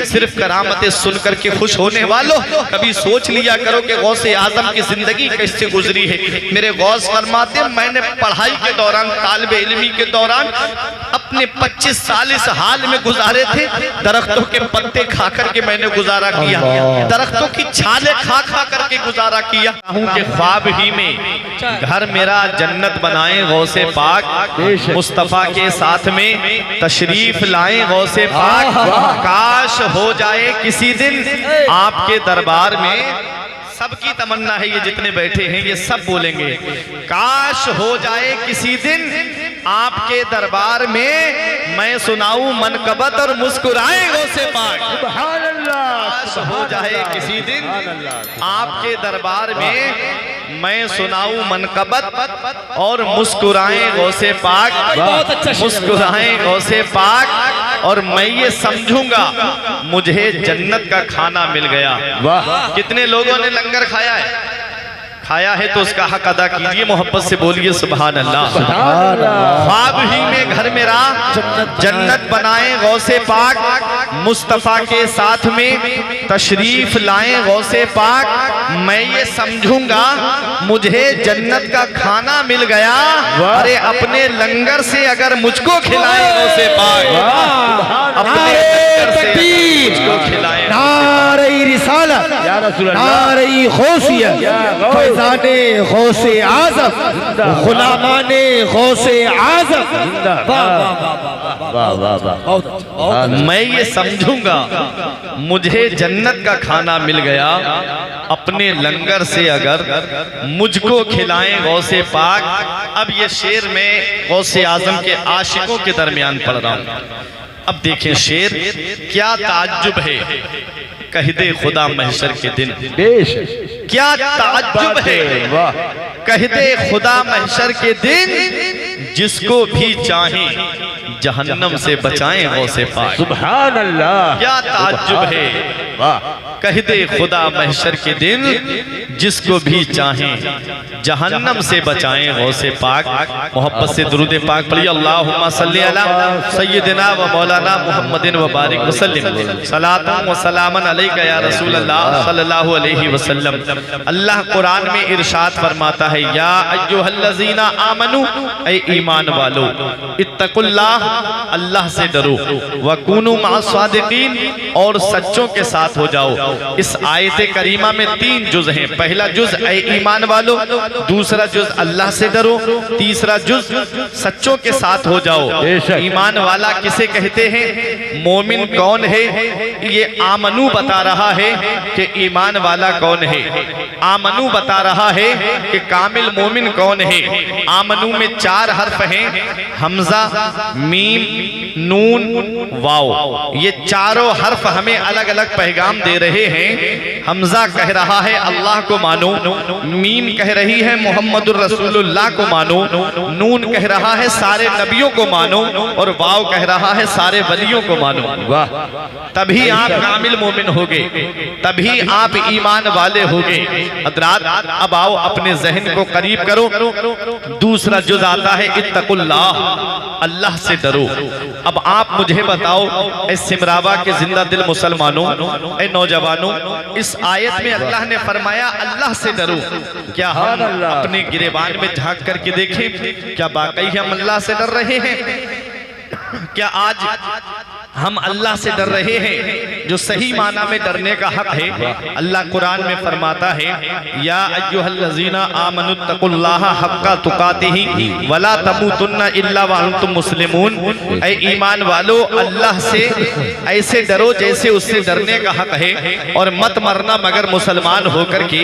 सिर्फ करामतें सुन करके खुश होने वालों, कभी सोच लिया करो कि गौसे आजम की जिंदगी कैसे गुजरी है। मेरे गौस फरमाते, मैंने पढ़ाई के दौरान, तालिबे इल्मी के दौरान अपने 25 साल इस हाल में गुजारे थे, दरख्तों के पत्ते खा करके मैंने गुजारा किया, दरख्तों की छाले खा खा करके गुजारा किया। के ख्वाब ही में घर मेरा जन्नत बनाए गौसे पाक, मुस्तफा के साथ में तशरीफ लाए गौसे पाक। काश हो जाए किसी दिन आपके दरबार में, सबकी तमन्ना है, ये जितने बैठे हैं ये सब बोलेंगे, काश हो जाए किसी दिन आपके दरबार में मैं सुनाऊं मनकबत और मुस्कुराए गौसे पाक। सुभान अल्लाह। काश हो जाए किसी दिन आपके दरबार में मैं सुनाऊं मनकबत और मुस्कुराए गौसे पाक, मुस्कुराए गौसे पाक, और मैं ये समझूंगा मुझे जन्नत का खाना मिल गया। वाह, कितने लोगों ने लंगर खाया है? खाया है तो उसका हक अदा कीजिए, मोहब्बत से बोलिए सुभान अल्लाह। ख्वाब ही में घर मेरा जन्नत बनाए गौसे पाक, मुस्तफा के साथ में तशरीफ लाए गौसे पाक, मैं ये समझूंगा मुझे जन्नत का खाना मिल गया। अरे अपने लंगर से अगर मुझको खिलाए गौसे पाक, अपने लंगर से मुझको खिलाए, नारे रिसालत, नारे गौसियत, फैज़ाने गौसे आज़म, गुलामाने गौसे आज़म। मैं ये समझूंगा मुझे जन्नत का खाना मिल गया, अपने लंगर से अगर मुझको खिलाएं गौसे पाक। अब ये शेर में गौसे आजम के आशिकों के दरमियान पढ़ रहा हूं। अब देखें शेर, क्या ताज्जुब है कह दे खुदा महशर के दिन, क्या ताज्जुब है कह दे खुदा महशर के दिन, जिसको भी चाहे जहन्नम से बचाएं गौसे पाक। सुभान अल्लाह। क्या ताज्जुब है कह दे खुदा महशर के दिन, जिसको भी चाहे जहन्नम से बचाएं गौसे पाक। मोहब्बत से दुरूद पाक पढ़िए, अल्लाहुम्मा सल्ली अला सय्यिदिना व मौलाना मुहम्मदिन व बारिक वसल्लिम, सलातुन व सलामन अलैका या रसूल अल्लाह सल्लल्लाहु अलैहि वसल्लम। अल्लाह कुरान में इरशाद फरमाता है, या अय्युहल्लज़ीना आमनू, ऐ ईमान वालो, इत्तकुल्लाह, अल्लाह से डरो, वकूनू मअस-सादिकीन, और सच्चों के साथ हो जाओ। इस आयत करीमा में 3 जुज़ हैं। पहला जुज़ ऐ ईमान वालो, दूसरा जुज़ अल्लाह से डरो, तीसरा जुज़ सच्चों के साथ हो जाओ। ईमान वाला किसे कहते हैं? मोमिन कौन है? ये आमनू बता रहा है कि ईमान वाला कौन है। आमनू बता रहा है कि कामिल मोमिन कौन है। आमनू में 4 हर्फ हैं, हमजा, मीम, नून, वाव। ये चारों हर्फ हमें अलग अलग पैगाम दे रहे हैं। हमजा कह रहा है अल्लाह को मानो, मीम कह रही है मोहम्मदुर रसूलुल्लाह को मानो, नून कह रहा है सारे नबियों को मानो, और वाव कह रहा है सारे वलियों को मानो। वाह, तभी आप कामिल मोमिन होगे, तभी आप ईमान वाले होगे। हज़रात, अब आओ अपने जहन को करीब करो। दूसरा जुज़ आता है इत्तकुल्लाह, अल्लाह से डरो। अब आप मुझे बताओ, ऐ सिमरावा के जिंदा दिल मुसलमानों, ऐ नौजवानों, इस आयत में अल्लाह ने फरमाया अल्लाह से डरो। क्या हम अपने गिरेबान में झांक करके देखें, क्या वाकई हम अल्लाह से डर रहे हैं? क्या आज हम अल्लाह से डर रहे हैं जो सही माना में डरने का हक है? अल्लाह कुरान में फरमाता है, या अय्युहल्लज़ीना आमनुत्तकुल्लाहा हक्का तुकातिही वला तमूतुन्ना इल्ला व अंतुम मुस्लिमून। ऐ ईमान वालो, अल्लाह से ऐसे डरो जैसे उससे डरने का हक है, और मत मरना मगर मुसलमान होकर के।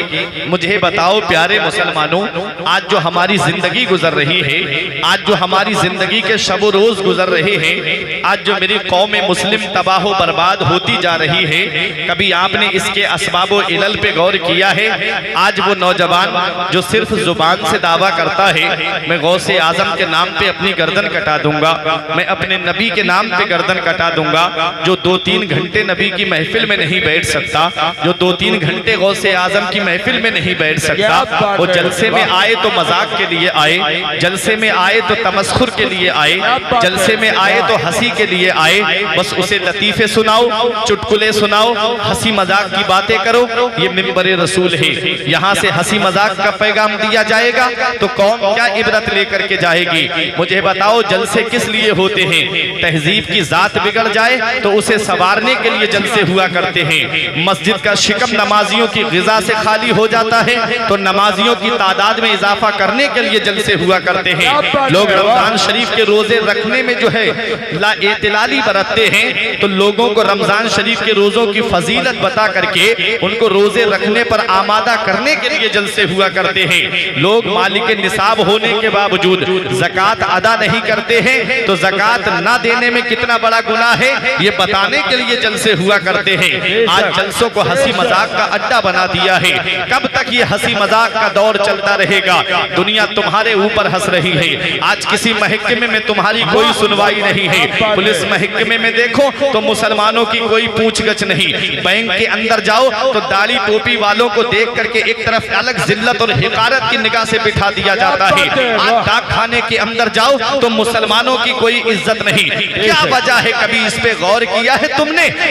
मुझे बताओ प्यारे मुसलमानों, आज जो हमारी जिंदगी गुजर रही है, आज जो हमारी जिंदगी के शब रोज गुजर रहे हैं, आज जो मेरी कौम मुस्लिम तबाह बर्बाद होती जा रही है, कभी आपने इसके असबाब व इलल पे गौर किया है? आज वो नौजवान जो सिर्फ जुबान से दावा करता है मैं गौसे आजम के नाम पे अपनी गर्दन कटा दूंगा, मैं अपने नबी के नाम पे गर्दन कटा दूंगा, जो 2-3 घंटे नबी की महफिल में नहीं बैठ सकता, जो 2-3 घंटे गौसे आजम की महफिल में नहीं बैठ सकता, वो जलसे में आए तो मजाक के लिए आए, जलसे में आए तो तमस्खुर के लिए आए, जलसे में आए तो हंसी के लिए आए, बस उसे लतीफे सुनाओ, चुटकुले सुनाओ, हंसी मजाक की बातें करो, ये मिंबर रसूल है। यहाँ से हंसी मजाक का पैगाम दिया जाएगा तो कौम क्या इबरत लेकर के जाएगी? मुझे बताओ, जलसे किस लिए होते हैं? तहजीब की जात बिगड़ जाए तो उसे संवारने के लिए जलसे हुआ करते हैं। मस्जिद का शिकम नमाजियों की गिजा से खाली हो जाता है तो नमाजियों की तादाद में इजाफा करने के लिए जलसे हुआ करते हैं। लोग रमजान शरीफ के रोजे रखने में जो है एतलाली बरतते हैं तो लोगों को रमजान शरीफ के रोजों की फजीलत बता करके उनको रोजे रखने पर आमादा करने के लिए जलसे हुआ करते हैं। लोग मालिक निसाब होने के बावजूद ज़कात अदा नहीं करते हैं तो ज़कात ना देने में कितना बड़ा गुनाह है ये बताने के लिए जलसे हुआ करते हैं। आज जलसों को हंसी मजाक का अड्डा बना दिया है। कब तक ये हंसी मजाक का दौर चलता रहेगा? दुनिया तुम्हारे ऊपर हंस रही है। आज किसी महकमे में तुम्हारी कोई सुनवाई नहीं है। पुलिस महकमे में देखो तो मुसलमानों की कोई पूछगछ नहीं। बैंक के अंदर जाओ तो दाढ़ी टोपी वालों को देख करके एक तरफ अलग जिल्लत और हिकारत की निगाह से बिठा दिया जाता है। आज डाक खाने के अंदर जाओ तो मुसलमानों की कोई इज्जत नहीं। क्या वजह है? कभी इस पे गौर किया है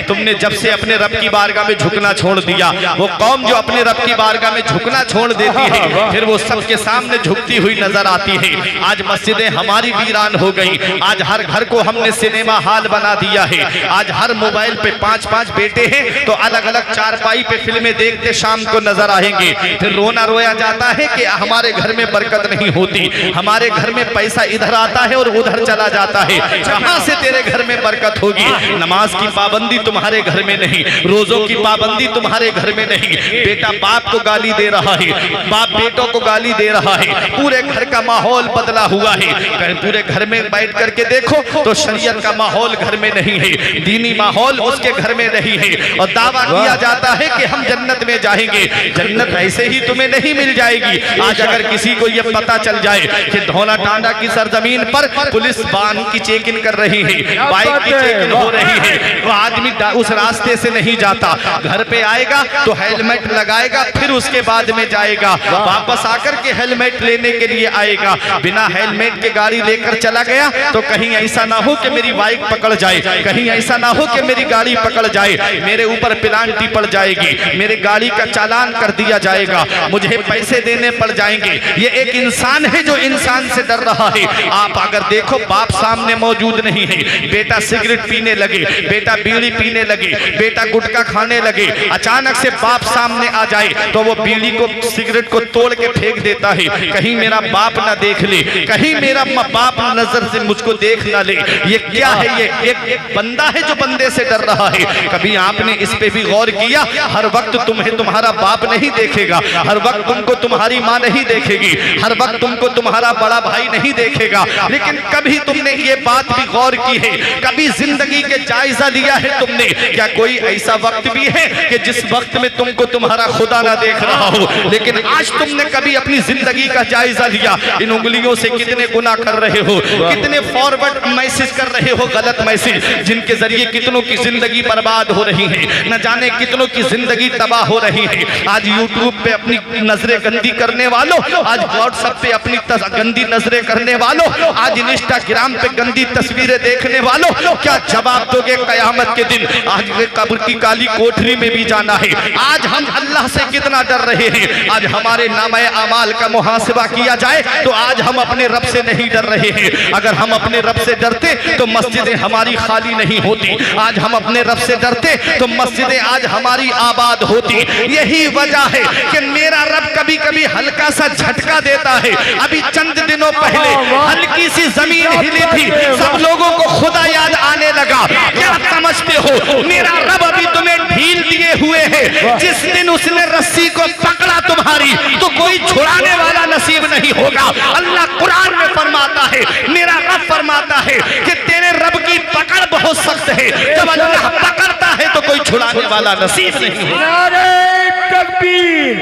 तुमने जब से अपने रब की बारगाह में झुकना छोड़ दिया, वो कौम जो अपने रब की बारगाह में झुकना छोड़ देती है फिर वो सबके सामने झुकती हुई नजर आती है। आज मस्जिदें हमारी वीरान हो गई। आज हर घर को हमने सिनेमा हॉल बना दिया है। आज हर मोबाइल पे 5-5 बेटे हैं तो अलग अलग चारपाई पे फिल्में देखते शाम को नजर आएंगे। फिर रोना रोया जाता है कि हमारे घर में बरकत नहीं होती, हमारे घर में पैसा इधर आता है और उधर चला जाता है। कहां से तेरे घर में बरकत होगी? नमाज की पाबंदी तुम्हारे घर में नहीं, रोजों की पाबंदी तुम्हारे घर में नहीं। बेटा बाप को गाली दे रहा है, बाप बेटों को गाली दे रहा है। पूरे घर का माहौल बदला हुआ है। पूरे घर में बैठ करके देखो तो शरीयत का माहौल घर में नहीं है, दीनी माहौल उसके घर में नहीं है। और दावा किया जाता है कि हम जन्नत में जाएंगे। जन्नत ऐसे ही तुम्हें नहीं मिल जाएगी। आज अगर किसी को यह पता चल जाए कि धौला टांडा की सरजमीन पर पुलिस वाहन की चेकिंग कर रही है, बाइक की चेकिंग हो रही है, तो आदमी उस रास्ते से नहीं जाता। घर पे आएगा तो हेलमेट लगाएगा, फिर उसके बाद में जाएगा। वापस आकर के हेलमेट लेने के लिए आएगा। बिना हेलमेट के गाड़ी लेकर चला गया तो कहीं ऐसा ना हो कि मेरी बाइक पकड़ जाए, कहीं ऐसा ना हो कि मेरी गाड़ी पकड़ जाए, मेरे ऊपर पेनाल्टी पड़ जाएगी, मेरे गाड़ी का चालान कर दिया जाएगा, मुझे पैसे देने पड़ जाएंगे। ये एक इंसान है जो इंसान से डर रहा है। आप अगर देखो बाप सामने मौजूद नहीं है, बेटा सिगरेट पीने लगे, बेटा बीड़ी पीने लगे, बेटा गुटखा खाने लगे, अचानक से बाप सामने आ जाए तो वो बीड़ी को सिगरेट को तोड़ के फेंक देता है। कहीं मेरा बाप ना देख ले, कहीं मेरा बाप नजर से मुझको देख ना ले। ये क्या है? ये एक बंदा है जो बंदे से डर रहा है। कभी आपने इस पे भी गौर किया? हर वक्त तुम्हें तुम्हारा बाप नहीं देखेगा, हर वक्त तुमको तुम्हारी माँ नहीं देखेगी, हर वक्त तुमको तुम्हारा बड़ा भाई नहीं देखेगा। लेकिन कभी तुमने ये बात भी गौर की है? कभी जिंदगी के जायजा लिया है तुमने? क्या कोई ऐसा वक्त भी है कि जिस वक्त में तुमको तुम्हारा खुदा ना देख रहा हो? लेकिन आज तुमने कभी अपनी जिंदगी का जायजा लिया? इन उंगलियों से कितने गुनाह कर रहे हो, कितने फॉरवर्ड मैसेज कर रहे हो, गलत मैसेज, जिनके जरिए कितनों की जिंदगी बर्बाद हो रही है, न जाने कितनों की जिंदगी तबाह हो रही है। आज यूट्यूब पे अपनी नजरें गंदी करने वालों, आज व्हाट्सएप पे अपनी गंदी नजरें करने वालों, आज इंस्टाग्राम पे गंदी तस्वीरें देखने वालों, क्या जवाब दोगे कयामत के दिन? आज कब्र की काली कोठरी में भी जाना है। आज हम अल्लाह से कितना डर रहे हैं? आज हमारे नामे अमाल का मुहासिबा किया जाए तो आज हम अपने रब से नहीं डर रहे हैं। अगर हम अपने रब से डरते तो मस्जिदें हमारी खाली नहीं होती। आज हम अपने रब से डरते तो मस्जिदें आज हमारी आबाद होती। यही वजह है कि मेरा रब कभी कभी हल्का सा झटका देता है। अभी चंद दिनों पहले हल्की सी जमीन हिली थी, सब लोगों को खुदा याद आने लगा। क्या समझते हो? मेरा रब अभी तुम्हें ढील दिए हुए है। जिस दिन उसने रस्सी को पकड़ा तुम्हारी तो कोई छुड़ाने वाला नसीब नहीं होगा। अल्लाह कुरान में फरमाता है, मेरा रब फरमाता है कि तेरे रब की पकड़ बहुत सख्त है। जब अल्लाह पकड़ता है तो कोई छुड़ाने वाला नसीब नहीं होगा। नारे तकबीर,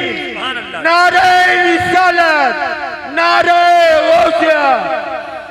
नारे रिसालत, नारे गौसिया,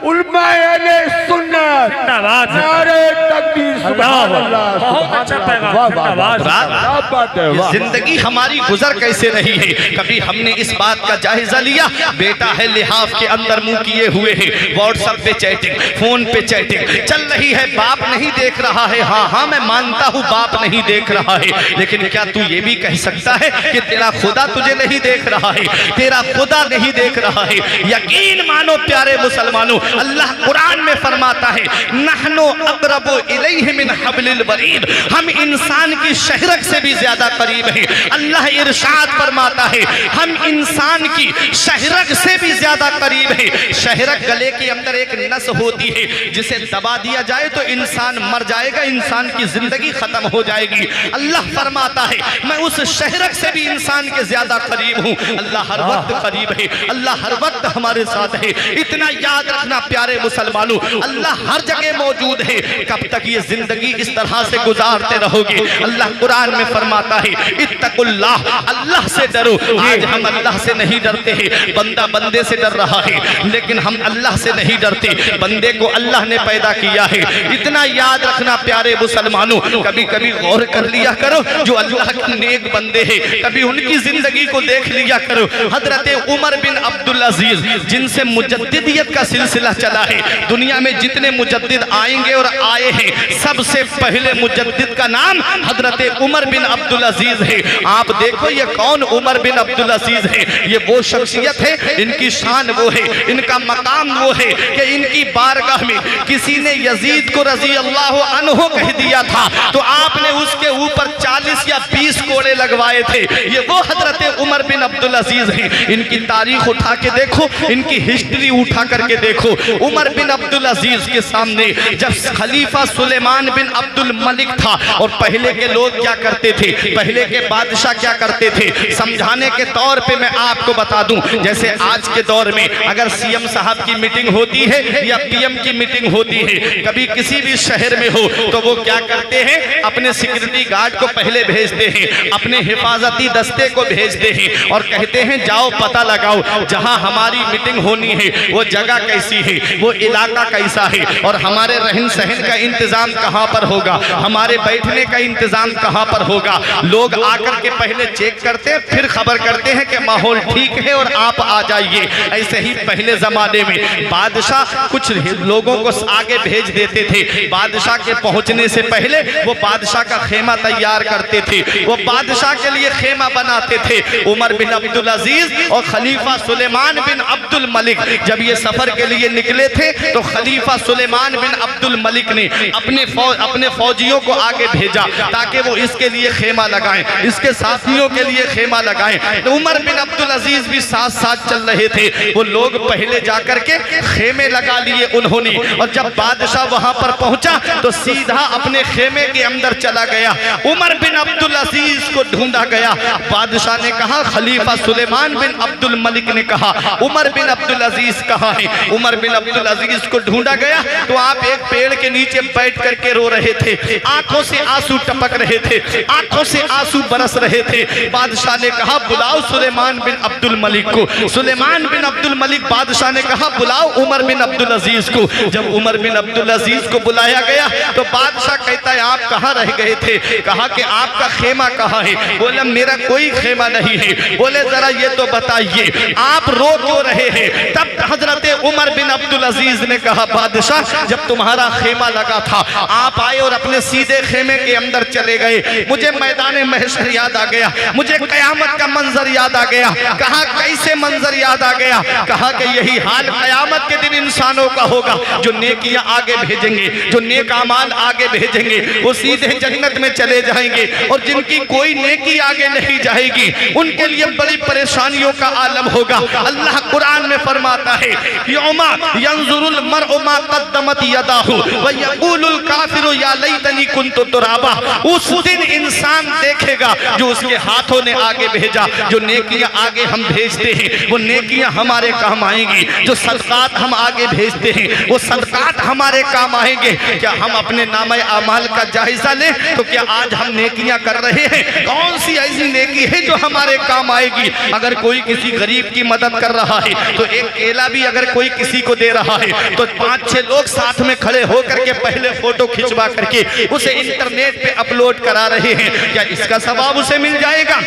उलमाए अहले सुन्नत, जिंदाबाद। नारे तकबीर, सुभान अल्लाह, बहुत अच्छा पैगाम, वाह, वाह, जिंदाबाद। क्या बात है, वाह। जिंदगी हमारी गुजर कैसे रही है, कभी हमने इस बात का जायजा लिया? बेटा है लिहाफ के अंदर मुंह किए हुए है, व्हाट्सएप पे चैटिंग, फोन पे चैटिंग चल रही है, बाप नहीं देख रहा है। हाँ, मैं मानता हूँ बाप नहीं देख रहा है, लेकिन क्या तू ये भी कह सकता है कि तेरा खुदा तुझे नहीं देख रहा है? तेरा खुदा नहीं देख रहा है। यकीन मानो प्यारे मुसलमानों, अल्लाह कुरान में फरमाता है, नहनु अक़रबु इलैहि मिन हब्लिल वरीद, हम इंसान की शहरक से भी ज्यादा करीब है। अल्लाह इरशाद फरमाता है, हम इंसान की शहरक से भी ज्यादा करीब है। शहरक गले के अंदर एक नस होती है, जिसे दबा दिया जाए तो इंसान मर जाएगा, इंसान की जिंदगी खत्म हो जाएगी। अल्लाह फरमाता है, मैं उस शहरक से भी इंसान के ज्यादा करीब हूँ। अल्लाह हर वक्त करीब है, अल्लाह हर वक्त हमारे साथ है। इतना याद रखना प्यारे मुसलमानों, अल्लाह हर जगह मौजूद है। कब तक ये जिंदगी इस तरह से गुजारते रहोगे? अल्लाह कुरान में फरमाता है, इत्तकुल्लाह, अल्लाह से डरो। आज हम अल्लाह से नहीं डरते हैं, बंदा बंदे से डर रहा है, लेकिन हम अल्लाह से नहीं डरते। बंदे को अल्लाह ने पैदा किया है, इतना याद रखना प्यारे मुसलमानों। कभी कभी गौर कर लिया करो, जो अल्लाह के नेक बंदे हैं, कभी उनकी जिंदगी को देख लिया करो। हजरत उमर बिन अब्दुल अजीज, जिनसे मुजद्दिदियत का सिलसिला चला है, दुनिया में जितने मुजद्दिद आएंगे और आए हैं, सबसे पहले मुजद्दिद का नाम हजरत उमर बिन अब्दुल अजीज है। आप देखो ये कौन उमर बिन अब्दुल अजीज है? ये वो शख्सियत है, इनकी शान वो है, इनका मकाम वो है कि इनकी बारगाह में किसी ने यजीद को रजी अल्लाह अन्हु कह दिया था, तो आपने उसके ऊपर 40 या 20 कोड़े लगवाए थे। ये वो हजरत उमर बिन अब्दुल अजीज है। इनकी तारीख उठा के देखो, इनकी हिस्ट्री उठा करके देखो। उमर बिन अब्दुल अजीज के सामने जब खलीफा सुलेमान बिन अब्दुल मलिक था, और पहले के लोग क्या करते थे, पहले के बादशाह क्या करते थे, समझाने के तौर पे मैं आपको बता दूं। जैसे आज के दौर में अगर सीएम साहब की मीटिंग होती है या पीएम की मीटिंग होती है, कभी किसी भी शहर में हो, तो वो क्या करते हैं, अपने सिक्योरिटी गार्ड को पहले भेजते हैं, अपने हिफाजती दस्ते को भेजते हैं और कहते हैं जाओ पता लगाओ जहां हमारी मीटिंग होनी है वो जगह कैसी है, वो इलाका कैसा है, और हमारे रहन सहन का इंतजाम कहां पर होगा, हमारे बैठने का इंतजाम कहां पर होगा। लोग आकर के पहले चेक करते हैं, फिर खबर करते हैं कि माहौल ठीक है और आप आ जाइए। ऐसे ही पहले जमाने में बादशाह कुछ लोगों को आगे भेज देते थे, बादशाह के पहुंचने से पहले वो बादशाह का खेमा तैयार करते थे, वो बादशाह के लिए खेमा बनाते थे। उमर बिन अब्दुल अजीज और खलीफा सुलेमान बिन अब्दुल मलिक जब ये सफर के लिए निकले थे, तो खलीफा सुलेमान बिन अब्दुल मलिक ने अपने फौजियों को आगे भेजा ताकि वो इसके लिए खेमा लगाएं, इसके साथियों के लिए खेमा लगाएं। तो उमर बिन अब्दुल अजीज भी साथ साथ चल रहे थे। वो लोग पहले जाकर के खेमे लगा लिए उन्होंने, और जब बादशाह वहां पर पहुंचा तो सीधा अपने खेमे के अंदर चला गया। उमर बिन अब्दुल अजीज को ढूंढा गया। बादशाह ने कहा, खलीफा सुलेमान बिन अब्दुल मलिक ने कहा उमर बिन अब्दुल अजीज कहाँ है? उमर बिन अब्दुल अजीज को ढूंढा गया तो आप एक पेड़ के नीचे बैठ करके रो रहे थे, आंखों से आंसू टपक रहे थे, आंखों से आंसू बरस रहे थे। बादशाह ने कहा बुलाओ सुलेमान बिन अब्दुल मलिक को। सुलेमान बिन अब्दुल मलिक, बादशाह ने कहा बुलाओ उमर बिन अब्दुल अजीज को। जब उमर बिन अब्दुल अजीज को बुलाया गया तो बादशाह कहता है आप कहाँ रह गए थे? कहा कि आपका खेमा कहाँ है? बोला मेरा कोई खेमा नहीं है। बोले जरा ये तो बताइए आप रो क्यों रहे हैं? तब हजरत उमर बिन अब्दुल अजीज ने कहा बादशाह जब तुम्हारा खेमा लगा था आप आए और अपने सीधे खेमे के अंदर चले गए, मुझे मैदान महशर याद आ गया, मुझे कयामत का मंजर याद आ गया। कहा कैसे मंजर याद आ गया? कहा कि यही हाल कयामत के दिन इंसानों का होगा, जो नेकियां आगे भेजेंगे, जो नेक अमाल आगे भेजेंगे वो सीधे जन्नत में चले जाएंगे, और जिनकी कोई नेकी आगे नहीं जाएगी उनके लिए बड़ी परेशानियों का आलम होगा। अल्लाह कुरान में फरमाता है यौमा यंजुरुल मरउ मा कद्दमत यदाहु व यक़ूलुल काफिरु या लैतनी कुन्तु तुराबा। उस दिन इंसान देखेगा जो उसके हाथों ने आगे भेजा, जो नेकियां आगे हम भेजते हैं वो नेकियां हमारे काम आएंगी, जो सदकात हम आगे भेजते हैं वो सदकात हमारे काम आएंगे। क्या हम अपने नामे अमाल का जायजा लें तो क्या आज हम नेकियां नेकियां कर रहे हैं, कौन सी ऐसी नेकी है जो हमारे काम आएगी। अगर कोई किसी गरीब की मदद कर रहा है तो एक केला भी अगर कोई किसी को दे रहा है तो 5-6 लोग साथ में खड़े होकर के पहले फोटो खिंचवा करके उसे इंटरनेट पे अपलोड करा रहे हैं। क्या इसका सवाब उसे मिल जाएगा?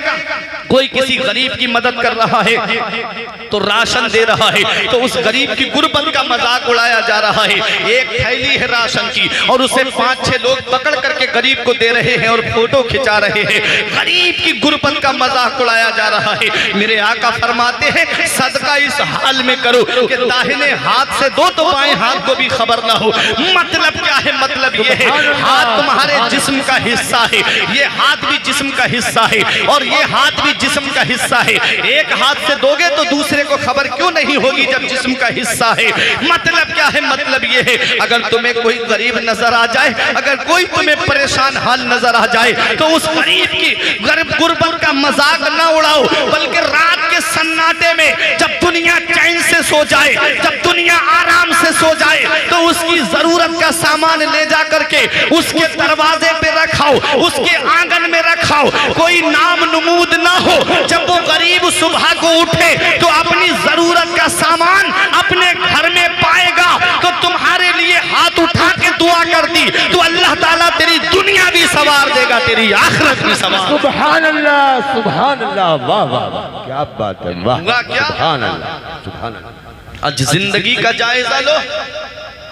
कोई किसी गरीब की मदद कर रहा है तो राशन दे रहा है तो उस गरीब की गुर्बत का मजाक उड़ाया जा रहा है। एक थैली है राशन की और उसे 5-6 लोग पकड़ करके गरीब को दे रहे हैं और फोटो खिंचा रहे हैं। गरीब की गुर्बत का मजाक उड़ाया जा रहा है। मेरे आका फरमाते हैं सदका इस हाल में करो कि दाहिने हाथ से दो तो बाएं हाथ को भी खबर ना हो। मतलब क्या है? मतलब ये है हाथ तुम्हारे जिस्म का हिस्सा है, ये हाथ भी जिस्म का हिस्सा है और ये हाथ भी जिस्म का हिस्सा है। एक हाथ से दोगे तो दूसरे को खबर क्यों नहीं होगी जब जिस्म का हिस्सा है। मतलब क्या है? मतलब ये है अगर तुम्हें कोई गरीब नजर आ जाए, अगर कोई तुम्हें परेशान हाल नजर आ जाए तो उस गरीब की गुर्बत का मजाक ना उड़ाओ, बल्कि रात के सन्नाटे में जब दुनिया चैन से सो जाए, जब दुनिया आराम से सो जाए तो उसकी जरूरत का सामान ले जा करके उसके दरवाजे पे रखाओ, उसके आंगन में रखाओ, कोई नाम नमूद ना हो। जब वो गरीब सुबह को उठे तो अपनी जरूरत का सामान अपने घर में पाएगा तो तुम्हारे लिए हाथ उठा के दुआ कर दी तो अल्लाह ताला तेरी दुनिया भी सवार देगा, तेरी आखिरत भी सवार। सुभान अल्लाह, सुभान अल्लाह, वाह वाह वाह, क्या बात है, वाह, क्या? सुभान अल्लाह, सुभान अल्लाह। आज जिंदगी का जायजा लो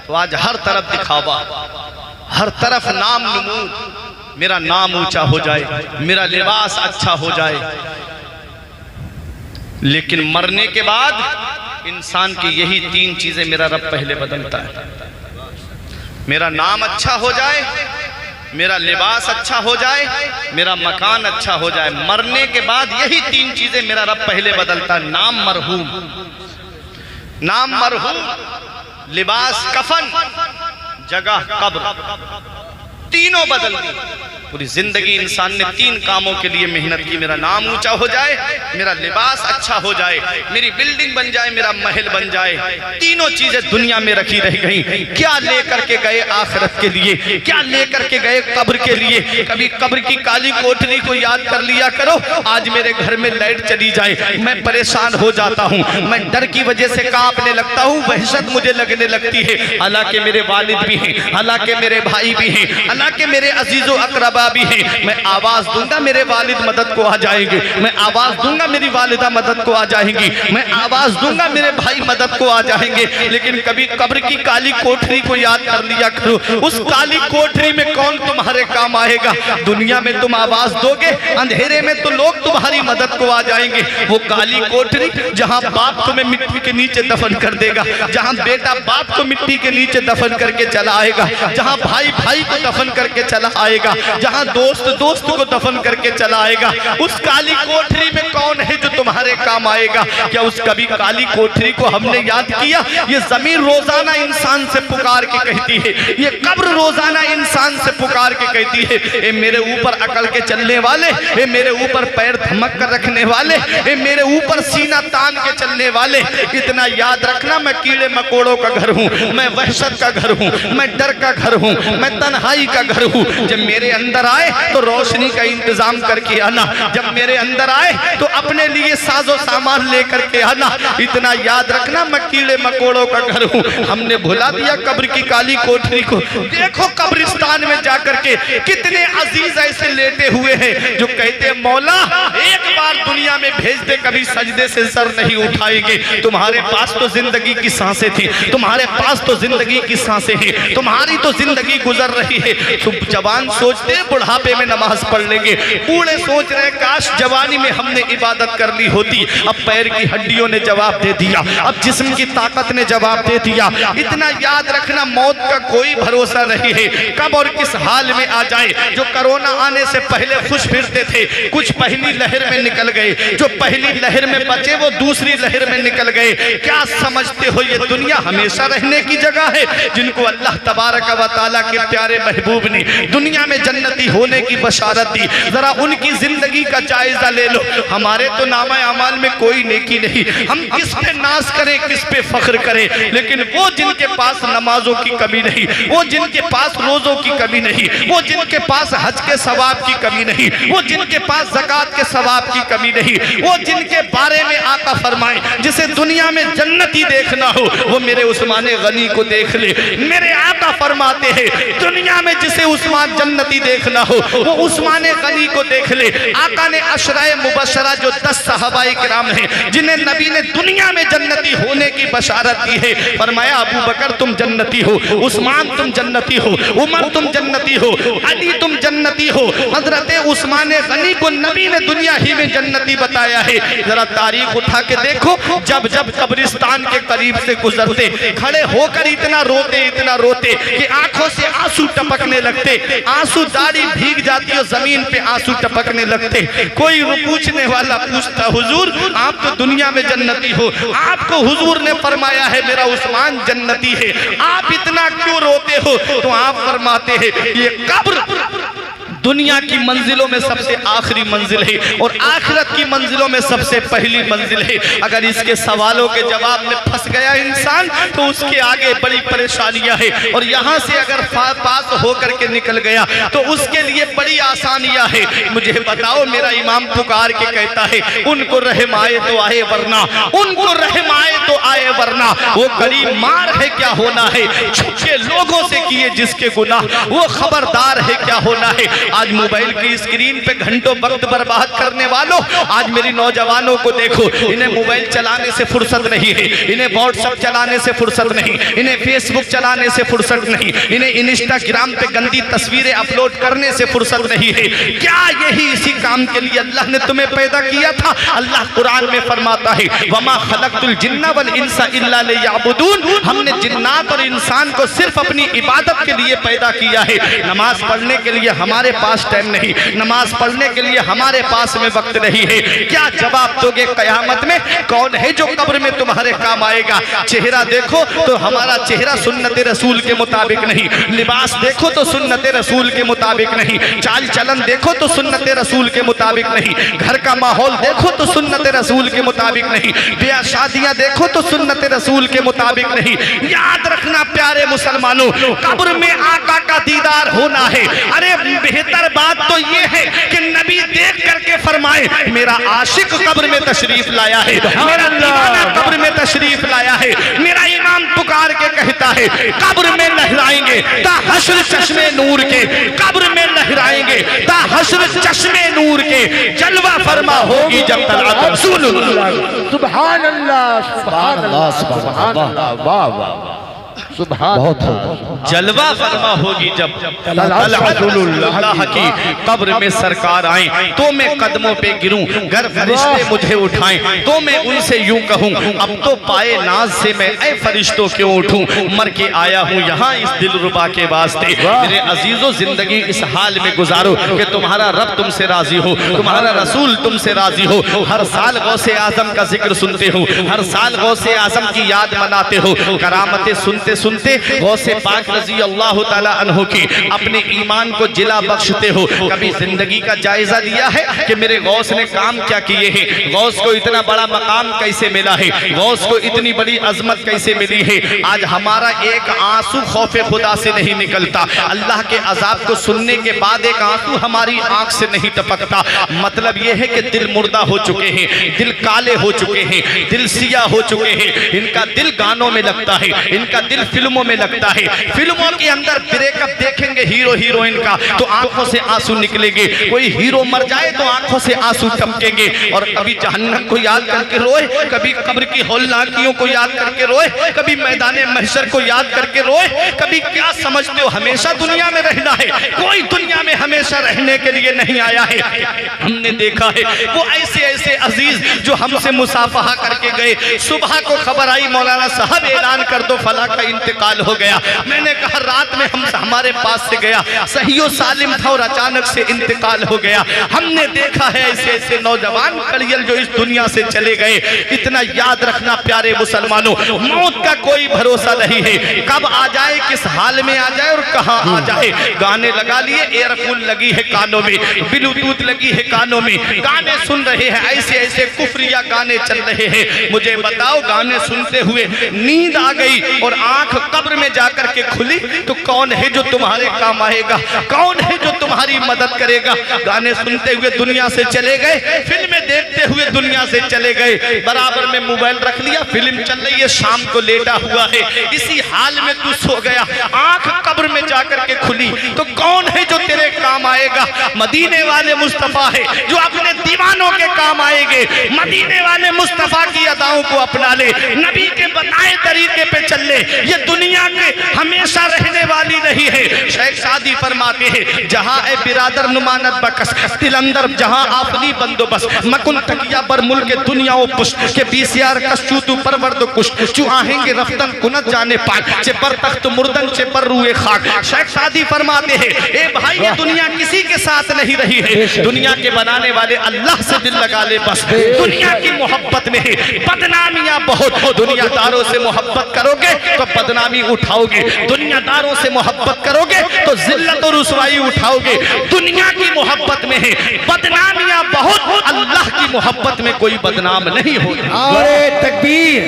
तो आज हर तरफ दिखावा, हर तरफ नाम नमूद, मेरा नाम ऊंचा हो जाए, मेरा लिबास अच्छा हो जाए। लेकिन मरने के बाद इंसान की यही 3 चीजें मेरा रब पहले बदलता है। मेरा नाम अच्छा हो जाए, मेरा लिबास अच्छा हो जाए, मेरा मकान अच्छा हो जाए। मरने के बाद यही 3 चीजें मेरा रब पहले बदलता है। नाम मरहूम, नाम मरहूम, लिबास कफन, जगह कब्र, तीनों बदल दी। पूरी जिंदगी इंसान ने 3 कामों के लिए मेहनत की। मेरा नाम ऊंचा हो जाए, मेरा लिबास अच्छा हो जाए, मेरी बिल्डिंग बन जाए, मेरा महल बन जाए। तीनों चीजें दुनिया में रखी रह गई। क्या लेकर के गए आखिरत के लिए? क्या लेकर के गए कब्र के लिए? कभी कब्र की काली कोठरी को याद कर लिया करो। आज मेरे घर में लाइट चली जाए मैं परेशान हो जाता हूँ, मैं डर की वजह से कांपने लगता हूँ, वहशत मुझे लगने लगती है। हालांकि मेरे वालिद भी हैं, हालांकि मेरे भाई भी हैं, हालांकि मेरे अजीजो अकरबा भी हैं। मैं आवाज दूंगा मेरे वालिद मदद को आ जाएंगे, मैं आवाज दूंगा मेरी वालिदा मदद को आ जाएंगी, मैं आवाज दूंगा मेरे भाई मदद को आ जाएंगे। लेकिन कभी कब्र की काली कोठरी को याद कर लिया करो। उस काली कोठरी में कौन तुम्हारे काम आएगा? दुनिया में तुम आवाज दोगे, अंधेरे में तो लोग तुम्हारी मदद को आ जाएंगे। वो काली कोठरी जहां बाप तुम्हें मिट्टी के नीचे दफन कर देगा, जहां बेटा बाप को मिट्टी के नीचे दफन करके चला आएगा, जहां भाई भाई को दफन करके चला आएगा, जहां दोस्त दोस्त को दफन करके चला आएगा, उस काली कोठरी में कौन है जो तुम्हारे काम आएगा? क्या उस कभी काली कोठरी को हमने याद किया? ये जमीन रोजाना इंसान से पुकार के कहती है, ये कब्र रोजाना इंसान से पुकार के कहती है, ए मेरे ऊपर अकल के चलने वाले, ए मेरे ऊपर पैर धमक कर रखने वाले, ए मेरे ऊपर सीना तान के चलने वाले, इतना याद रखना मैं कीड़े मकोड़ों का घर हूँ, मैं वहशत का घर हूँ, मैं डर का घर हूँ, मैं तन्हाई का घर हूँ। जब मेरे अंदर आए तो रोशनी का इंतजाम करके आना, जब मेरे अंदर आए तो अपने लिए साजो सामान लेकर के आना। इतना याद रखना मैं कीड़े मकोड़ों का घर हूँ। हमने भुला दिया कब्र की काली कोठरी को। देखो कब्रिस्तान में जाकर के कितने अजीज ऐसे लेटे हुए हैं जो कहते मौला एक बार दुनिया में भेज दे, कभी सजदे से सर नहीं उठाएंगे। तुम्हारे पास तो जिंदगी की सांसें थी, तुम्हारे पास तो जिंदगी की सांसें हैं, तुम्हारी तो जिंदगी गुजर रही है। जवान सोचते बुढ़ापे में नमाज पढ़ लेंगे, बूढ़े सोच रहे काश जवानी में हमने इबादत कर ली होती। अब पैर की हड्डियों ने जवाब दे दिया, अब जिस्म की ताकत ने जवाब दे दिया। इतना याद रखना मौत का कोई भरोसा नहीं है, कब और किस हाल में आ जाए। जो कोरोना आने से पहले खुश फिरते थे, कुछ पहली लहर में निकल निकल गए, जो पहली लहर में बचे वो दूसरी लहर में निकल गए। क्या समझते हो ये दुनिया हमेशा रहने की जगह है? जिनको अल्लाह तबारक व तआला के प्यारे महबूब ने दुनिया में जन्नती होने की बशारत दी, जरा उनकी जिंदगी का जायजा ले लो। हमारे तो नामा अमाल में कोई नेकी नहीं, हम किस पे नाज करें, किस पे फख्र करें, लेकिन वो जिनके पास नमाजों की कमी नहीं, वो जिनके पास रोजों की कमी नहीं, वो जिनके पास हज के सवाब की कमी नहीं, वो जिनके पास ज़कात के सवाब की कमी नहीं, वो जिनके बारे में आका फरमाए जिसे दुनिया में जन्नती देखना हो वो मेरे उस्मान गनी को देख ले। मेरे आका फरमाते हैं दुनिया में जिसे उस्मान जन्नती देखना हो वो उस्मान गनी को देख ले। आका ने अशराए मुबशरा जो 10 सहाबाए किराम हैं जिन्हें नबी ने दुनिया में जन्नती होने की बशारत दी है, फरमाया अबू बकर तुम जन्नती हो, उस्मान तुम जन्नती हो, उमर तुम जन्नती हो, अली तुम जन्नती हो। हजरत उस्मान गनी को नबी ने दुनिया ही में जन्नती बताया है। जरा तारीख उठा के देखो, जब जब कब्रिस्तान के करीब से गुजरते खड़े होकर इतना रोते कि आंखों से आंसू टपकने लगते, आंसू दाढ़ी भीग जाती और जमीन पे आंसू टपकने लगते। कोई पूछने वाला पूछता हुजूर आप तो दुनिया में जन्नती हो, आपको हुजूर ने फरमाया है मेरा उस्मान जन्नती है, आप इतना क्यों रोते हो? तो आप फरमाते हैं ये कब्र दुनिया की मंजिलों में सबसे आखिरी मंजिल है और आखिरत की मंजिलों में सबसे पहली मंजिल है। अगर इसके सवालों के जवाब में फंस गया इंसान तो उसके आगे बड़ी परेशानियां है, और यहाँ से अगर पास होकर के निकल गया तो उसके लिए बड़ी आसानियां है। मुझे बताओ, मेरा इमाम पुकार के कहता है उनको रहम आए तो आए वरना, उनको रहम आए तो आए वरना, वो करीब मार है क्या होना है, छुपके लोगों से किए जिसके गुनाह वो खबरदार है क्या होना है। आज मोबाइल की स्क्रीन पे घंटों वक्त बर्बाद करने वालों, आज मेरी नौजवानों को देखो, इन्हें मोबाइल चलाने से फुर्सत नहीं है, इन्हें व्हाट्सएप चलाने से फुर्सत नहीं, इन्हें फेसबुक चलाने से फुर्सत नहीं, इन्हें इंस्टाग्राम पे गंदी तस्वीरें अपलोड करने से फुर्सत नहीं है। क्या यही इसी काम के लिए अल्लाह ने तुम्हें पैदा किया था? अल्लाह कुरान में फरमाता है वमा खलक़तुल जिन्ना वल इंसा इल्ला लियअबुदून, हमने जिन्नात और इंसान को सिर्फ अपनी इबादत के लिए पैदा किया है। नमाज पढ़ने के लिए हमारे पास टाइम नहीं, नमाज पढ़ने के लिए हमारे पास में वक्त नहीं है। क्या जवाब दोगे कयामत में? कौन है जो कब्र में तुम्हारे काम आएगा? चेहरा देखो तो हमारा चेहरा सुन्नत रसूल के मुताबिक नहीं, लिबास देखो तो सुन्नत रसूल के मुताबिक नहीं, चाल चलन देखो तो सुन्नत रसूल के मुताबिक नहीं, घर का माहौल देखो तो सुन्नत रसूल के मुताबिक नहीं, ब्याह शादियां देखो तो सुन्नत रसूल के मुताबिक नहीं। याद रखना प्यारे मुसलमानों, कब्र में आका का दीदार होना है। अरे बेहतर बात तो ये है कि नबी देख करके फरमाए मेरा आशिक कब्र में तशरीफ लाया है, मेरा दीवाना कब्र में तशरीफ लाया है। मेरा इमाम पुकार के कहता है कब्र में लहराएंगे ता हश्र चश्मे नूर के, कब्र में लहराएंगे ता हश्र चश्मे नूर के, जलवा फरमा होगी जब तलअत रसूलुल्लाह। सुभान अल्लाह, सुभान अल्लाह, सुभान अल्लाह, वाह वाह, बहुत जलवा फरमा होगी जब अल्लाह की कब्र में सरकार आए तो मैं कदमों पे गिरूं, घर फरिश्ते मुझे उठाएं तो मैं उनसे यूं कहूं अब तो पाए नाज से मैं ऐ फरिश्तों क्यों उठूं, मर के आया हूं यहाँ इस दिलरुबा के वास्ते। मेरे अजीजों, जिंदगी इस हाल में गुजारो कि तुम्हारा रब तुमसे राजी हो, तुम्हारा रसूल तुमसे राजी हो। हर साल गौसे आजम का जिक्र सुनते हो, हर साल गौसे आजम की याद मनाते हो, करामतें सुनते सुनते गौसे पाक रजी अल्लाह ताला अन्हु की अपने ईमान को जिला बख्शते हो। कभी जिंदगी का जायजा लिया है कि मेरे गौस ने काम क्या किए हैं, गौस को इतना बड़ा मकाम कैसे मिला है, गौस को इतनी बड़ी अजमत कैसे मिली है। आज हमारा एक आंसू खौफे खुदा से नहीं निकलता, अल्लाह के अजाब को सुनने के बाद एक आंसू हमारी आंख से नहीं टपकता। मतलब यह है कि दिल मुर्दा हो चुके हैं, दिल काले हो चुके हैं, दिल सिया हो चुके हैं। इनका दिल गानों में लगता है, इनका दिल फिल्मों में लगता है। फिल्मों के अंदर ब्रेकअप देखेंगे हीरो हीरोइन का तो आंखों से आंसू निकलेंगे, कोई हीरो मर जाए तो आंखों से आंसू टपकेंगे। और कभी जहन्नम को याद करके रोए, कभी कब्र की हौलनाकियों को याद करके रोए, कभी मैदान महशर को याद करके रोए। कभी क्या समझते हो हमेशा दुनिया में रहना है? कोई दुनिया में हमेशा रहने के लिए नहीं आया है। हमने देखा है वो ऐसे ऐसे अजीज जो हमसे मुसाफहा करके गए, सुबह को खबर आई मौलाना साहब ऐलान कर दो फला का इंतकाल हो गया। मैंने कहा रात में हम हमारे पास से गया, सही और सालिम था और अचानक से इंतकाल हो गया। हमने देखा है ऐसे ऐसे नौजवान कलियल जो इस दुनिया से चले गए। इतना याद रखना प्यारे मुसलमानों, मौत का कोई भरोसा नहीं है, कब आ जाए, किस हाल में आ जाए और कहाँ आ जाए। गाने लगा लिए, एयरफोन लगी है कानों में, ब्लूटूथ लगी है कानों में, गाने सुन रहे हैं, ऐसे ऐसे कुफरिया गाने चल रहे हैं। मुझे बताओ, गाने सुनते हुए नींद आ गई और आंख कब्र में जाकर के खुली तो कौन है जो तुम्हारे काम आएगा, कौन है जो तुम्हारी मदद करेगा। गाने सुनते हुए दुनिया से चले गए, फिल्में देखते हुए दुनिया से चले गए, बराबर में मोबाइल रख लिया, फिल्म चल रही है, शाम को लेटा हुआ है, इसी हाल में तू सो गया, आंख कब्र में जाकर के खुली तो कौन है जो तेरे काम आएगा। मदीने वाले मुस्तफा है जो अपने दीवानों के काम आएंगे। मदीने वाले मुस्तफा की अदाओं को अपना ले, नबी के बताए तरीके पे चल ले। ये दुनिया के हमेशा रहने वाली नहीं है। शेख सादी फरमाते हैं, जहां ए बिरादर नुमानत बकस दिल अंदर जहां आपनी बंदोबस्त मकुन तकिया पर मुल्क दुनिया ओ पुष्ट के 20 यार कशू तू परवरद कुश चु आहेंगे रफ्तन कुनत जाने पाक चे पर तख्त मुर्दन चे पर रूए खाक। शेख सादी फरमाते हैं, ए भाई ये दुनिया किसी के साथ नहीं रही है, दुनिया के बनाने वाले अल्लाह से दिल लगा ले बस। दुनिया की मोहब्बत में है बदनामियां बहुत, दुनियादारों से मोहब्बत करोगे तो बदनामी उठाओगे, दुनियादारों से मोहब्बत करोगे तो जिल्लत और रुसवाई उठाओगे। दुनिया की मोहब्बत में है बदनामियां बहुत, अल्लाह की मोहब्बत में कोई बदनाम नहीं होता। नारे तकबीर,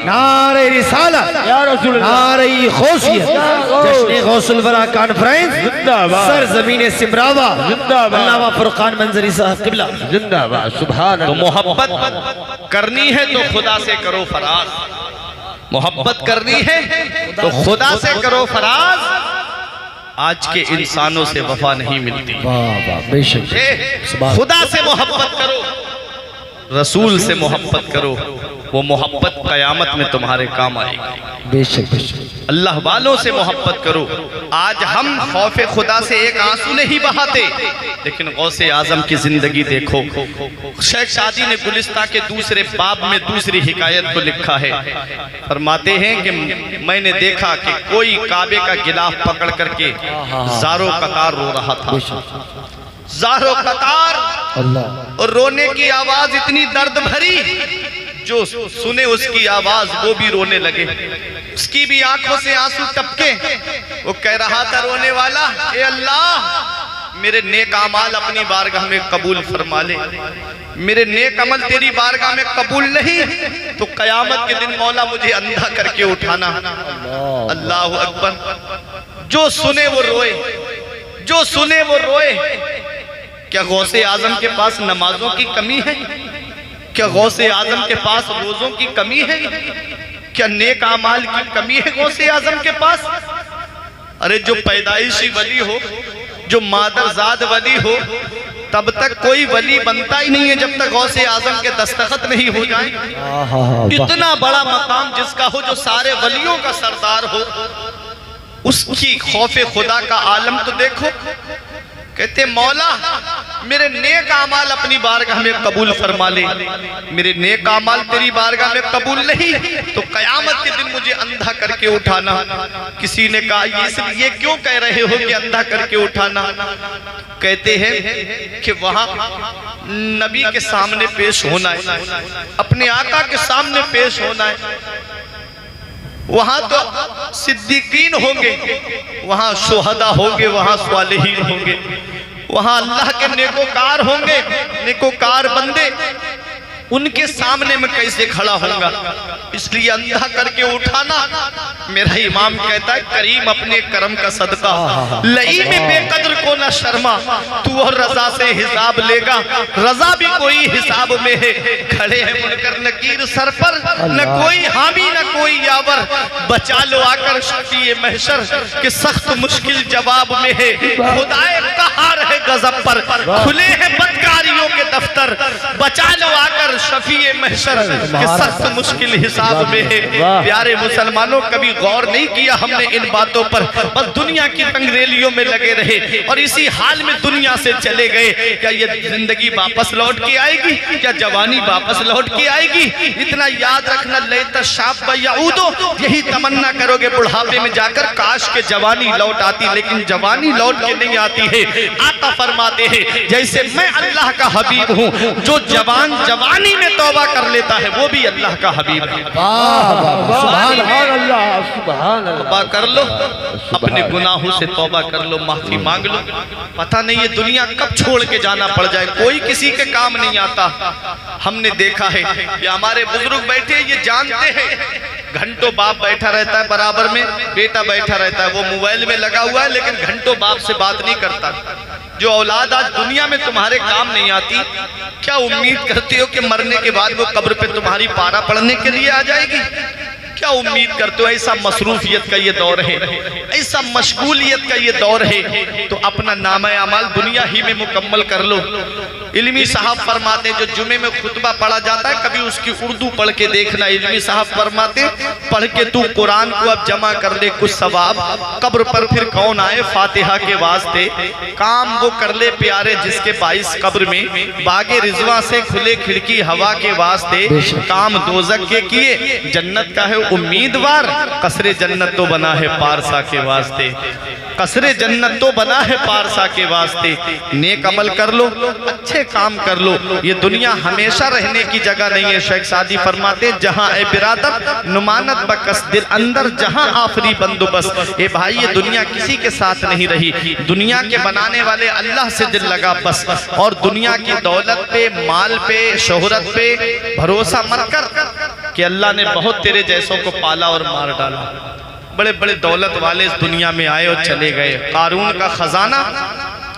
नारे रिसालत, नारे गौसियत, जश्न गौसुल वरा कॉन्फ्रेंस, सरजमीन सिमरावा, अल्लामा फुरकान मंजरी साहब किबला जिंदाबाद। सुभान तो मोहब्बत करनी है तो खुदा से करो फराज, मोहब्बत करनी है तो खुदा से करो फराज। आज के इंसानों से वफा नहीं मिलती। बेशक खुदा से मोहब्बत करो, रसूल से मोहब्बत करो, वो मोहब्बत कयामत में तुम्हारे काम आएगी। बेशक बेशक अल्लाह वालों से मोहब्बत करो। आज हम खौफ खुदा से एक आंसू नहीं बहाते, लेकिन गौसे आजम की जिंदगी देखो। शेख सादी ने गुलिस्ता के दूसरे बाब में दूसरी हिकायत को लिखा है, फरमाते हैं कि मैंने देखा कि कोई काबे का गिलाफ पकड़ करके जारो कतार रो रहा था, जारो कतार, और रोने की आवाज इतनी दर्द भरी, जो सुने उसकी आवाज वो भी रोने लगे, उसकी भी आंखों से आंसू टपके। वो कह रहा था रोने वाला, ए अल्लाह मेरे नेक अमाल अपनी बारगाह में कबूल फरमा ले, मेरे नेक अमल तेरी बारगाह में कबूल नहीं तो कयामत के दिन मौला मुझे अंधा करके उठाना। अल्लाह अकबर। जो सुने वो रोए, जो सुने वो रोए। क्या गौसे आजम के पास नमाजों की कमी है? क्या गौसे आजम के पास रोजों की कमी है? क्या नेक अमाल की कमी है गौसे आजम के पास? अरे जो पैदाइशी वली हो, जो मादरजाद वली हो, तब तक कोई वली बनता ही नहीं है जब तक गौसे आजम के दस्तखत नहीं हो जाए। इतना बड़ा मकाम जिसका हो, जो सारे वलियों का सरदार हो, उसकी खौफे खुदा का आलम तो देखो। कहते मौला मेरे नेक अमाल अपनी बारगाह में कबूल फरमा ले, मेरे नेक अमाल तेरी बारगाह में कबूल नहीं तो कयामत के दिन मुझे अंधा करके उठाना। किसी ने कहा ये इसलिए क्यों कह रहे हो कि अंधा करके उठाना? कहते हैं कि वहां नबी के सामने पेश होना है, अपने आका के सामने पेश होना है। वहां तो सिद्दीकीन होंगे, वहां शुहदा होंगे, वहां स्वालिहीन होंगे, वहां अल्लाह के नेकोकार होंगे, नेकोकार बंदे। उनके सामने में कैसे खड़ा होगा? इसलिए अंधा करके उठाना। मेरा इमाम कहता है करीम अपने करम का सदका लई में बेकदर को न शर्मा, तू और रजा से हिसाब लेगा, रजा भी कोई हिसाब में है। खड़े हैं मुनकर नकीर सर पर, न कोई हामी न कोई यावर, बचा लो आकर शफीए महशर के सख्त मुश्किल जवाब में है। खुदाए कहार है गजब पर, खुले हैं बदकारियों के दफ्तर, बचा लो आकर शफीए महशर के सख्त मुश्किल हिसाब में है। प्यारे मुसलमानों, कभी गौर नहीं किया हमने इन बातों पर, बस दुनिया की रंगरेलियों में लगे रहे और इसी हाल में दुनिया से चले गए। क्या ये जिंदगी वापस लौट के आएगी? क्या जवानी वापस लौट के आएगी? इतना याद रखना, लैता शाब यऊदो, यही तमन्ना करोगे बुढ़ापे में जाकर, काश के जवानी लौट आती, लेकिन जवानी लौट के नहीं आती है। आका फरमाते हैं जैसे मैं अल्लाह का हबीब हूँ, जो जवान जवानी में तौबा कर लेता है वो भी अल्लाह का हबीब है। सुभान अल्लाह, सुभान अल्लाह। तौबा कर लो, अपने गुनाहों से तौबा कर लो, माफी मांग लो। पता नहीं ये दुनिया कब छोड़ के जाना पड़ जाए, कोई किसी के काम नहीं आता। हमने देखा है कि हमारे बुजुर्ग बैठे, ये जानते हैं घंटों बाप बैठा रहता है बराबर में, बेटा बैठा रहता है, वो मोबाइल में लगा हुआ है, लेकिन घंटों बाप से बात नहीं करता। जो औलाद आज दुनिया में तुम्हारे काम नहीं आती, क्या उम्मीद करते हो कि मरने के बाद वो कब्र पे तुम्हारी पारा पढ़ने के लिए आ जाएगी? क्या उम्मीद करते हो? ऐसा मसरूफियत का ये दौर है, ऐसा मशगूलियत का ये दौर है, तो अपना नाम अमाल दुनिया ही में मुकम्मल कर लो। इल्मी साहब फरमाते, जो जुमे में खुतबा पढ़ा जाता है, कभी उसकी उर्दू पढ़ के देखना। इल्मी साहब फरमाते, पढ़ के तू कुरान को अब जमा कर ले, कुछ सवाब कब्र पर फिर कौन आए फातिहा के वास्ते। काम वो कर ले प्यारे जिसके 22 कब्र में बागे रिजवा से खुले खिड़की हवा के वास्ते। काम दोजक के किए, जन्नत का है उम्मीदवार, कसरे जन्नत तो बना है पारसा के वास्ते। कसरे जन्नत तो बना है पारसा के वास्ते। नेक अमल कर लो, अच्छे काम कर लो, ये दुनिया हमेशा रहने की जगह नहीं है। शेख सादी फरमाते, जहां ए बिरादर नुमानत बकस दिल अंदर, जहां आखिरी बंदोबस्त। ए भाई, ये दुनिया किसी के साथ नहीं रही, दुनिया के बनाने वाले अल्लाह से दिल लगा बस। और दुनिया की दौलत पे, माल पे, शोहरत पे भरोसा मत कर कि अल्लाह ने बहुत तेरे जैसों को पाला और मार डाला। बड़े बड़े दौलत वाले इस दुनिया में आए और चले गए। कारून का खजाना,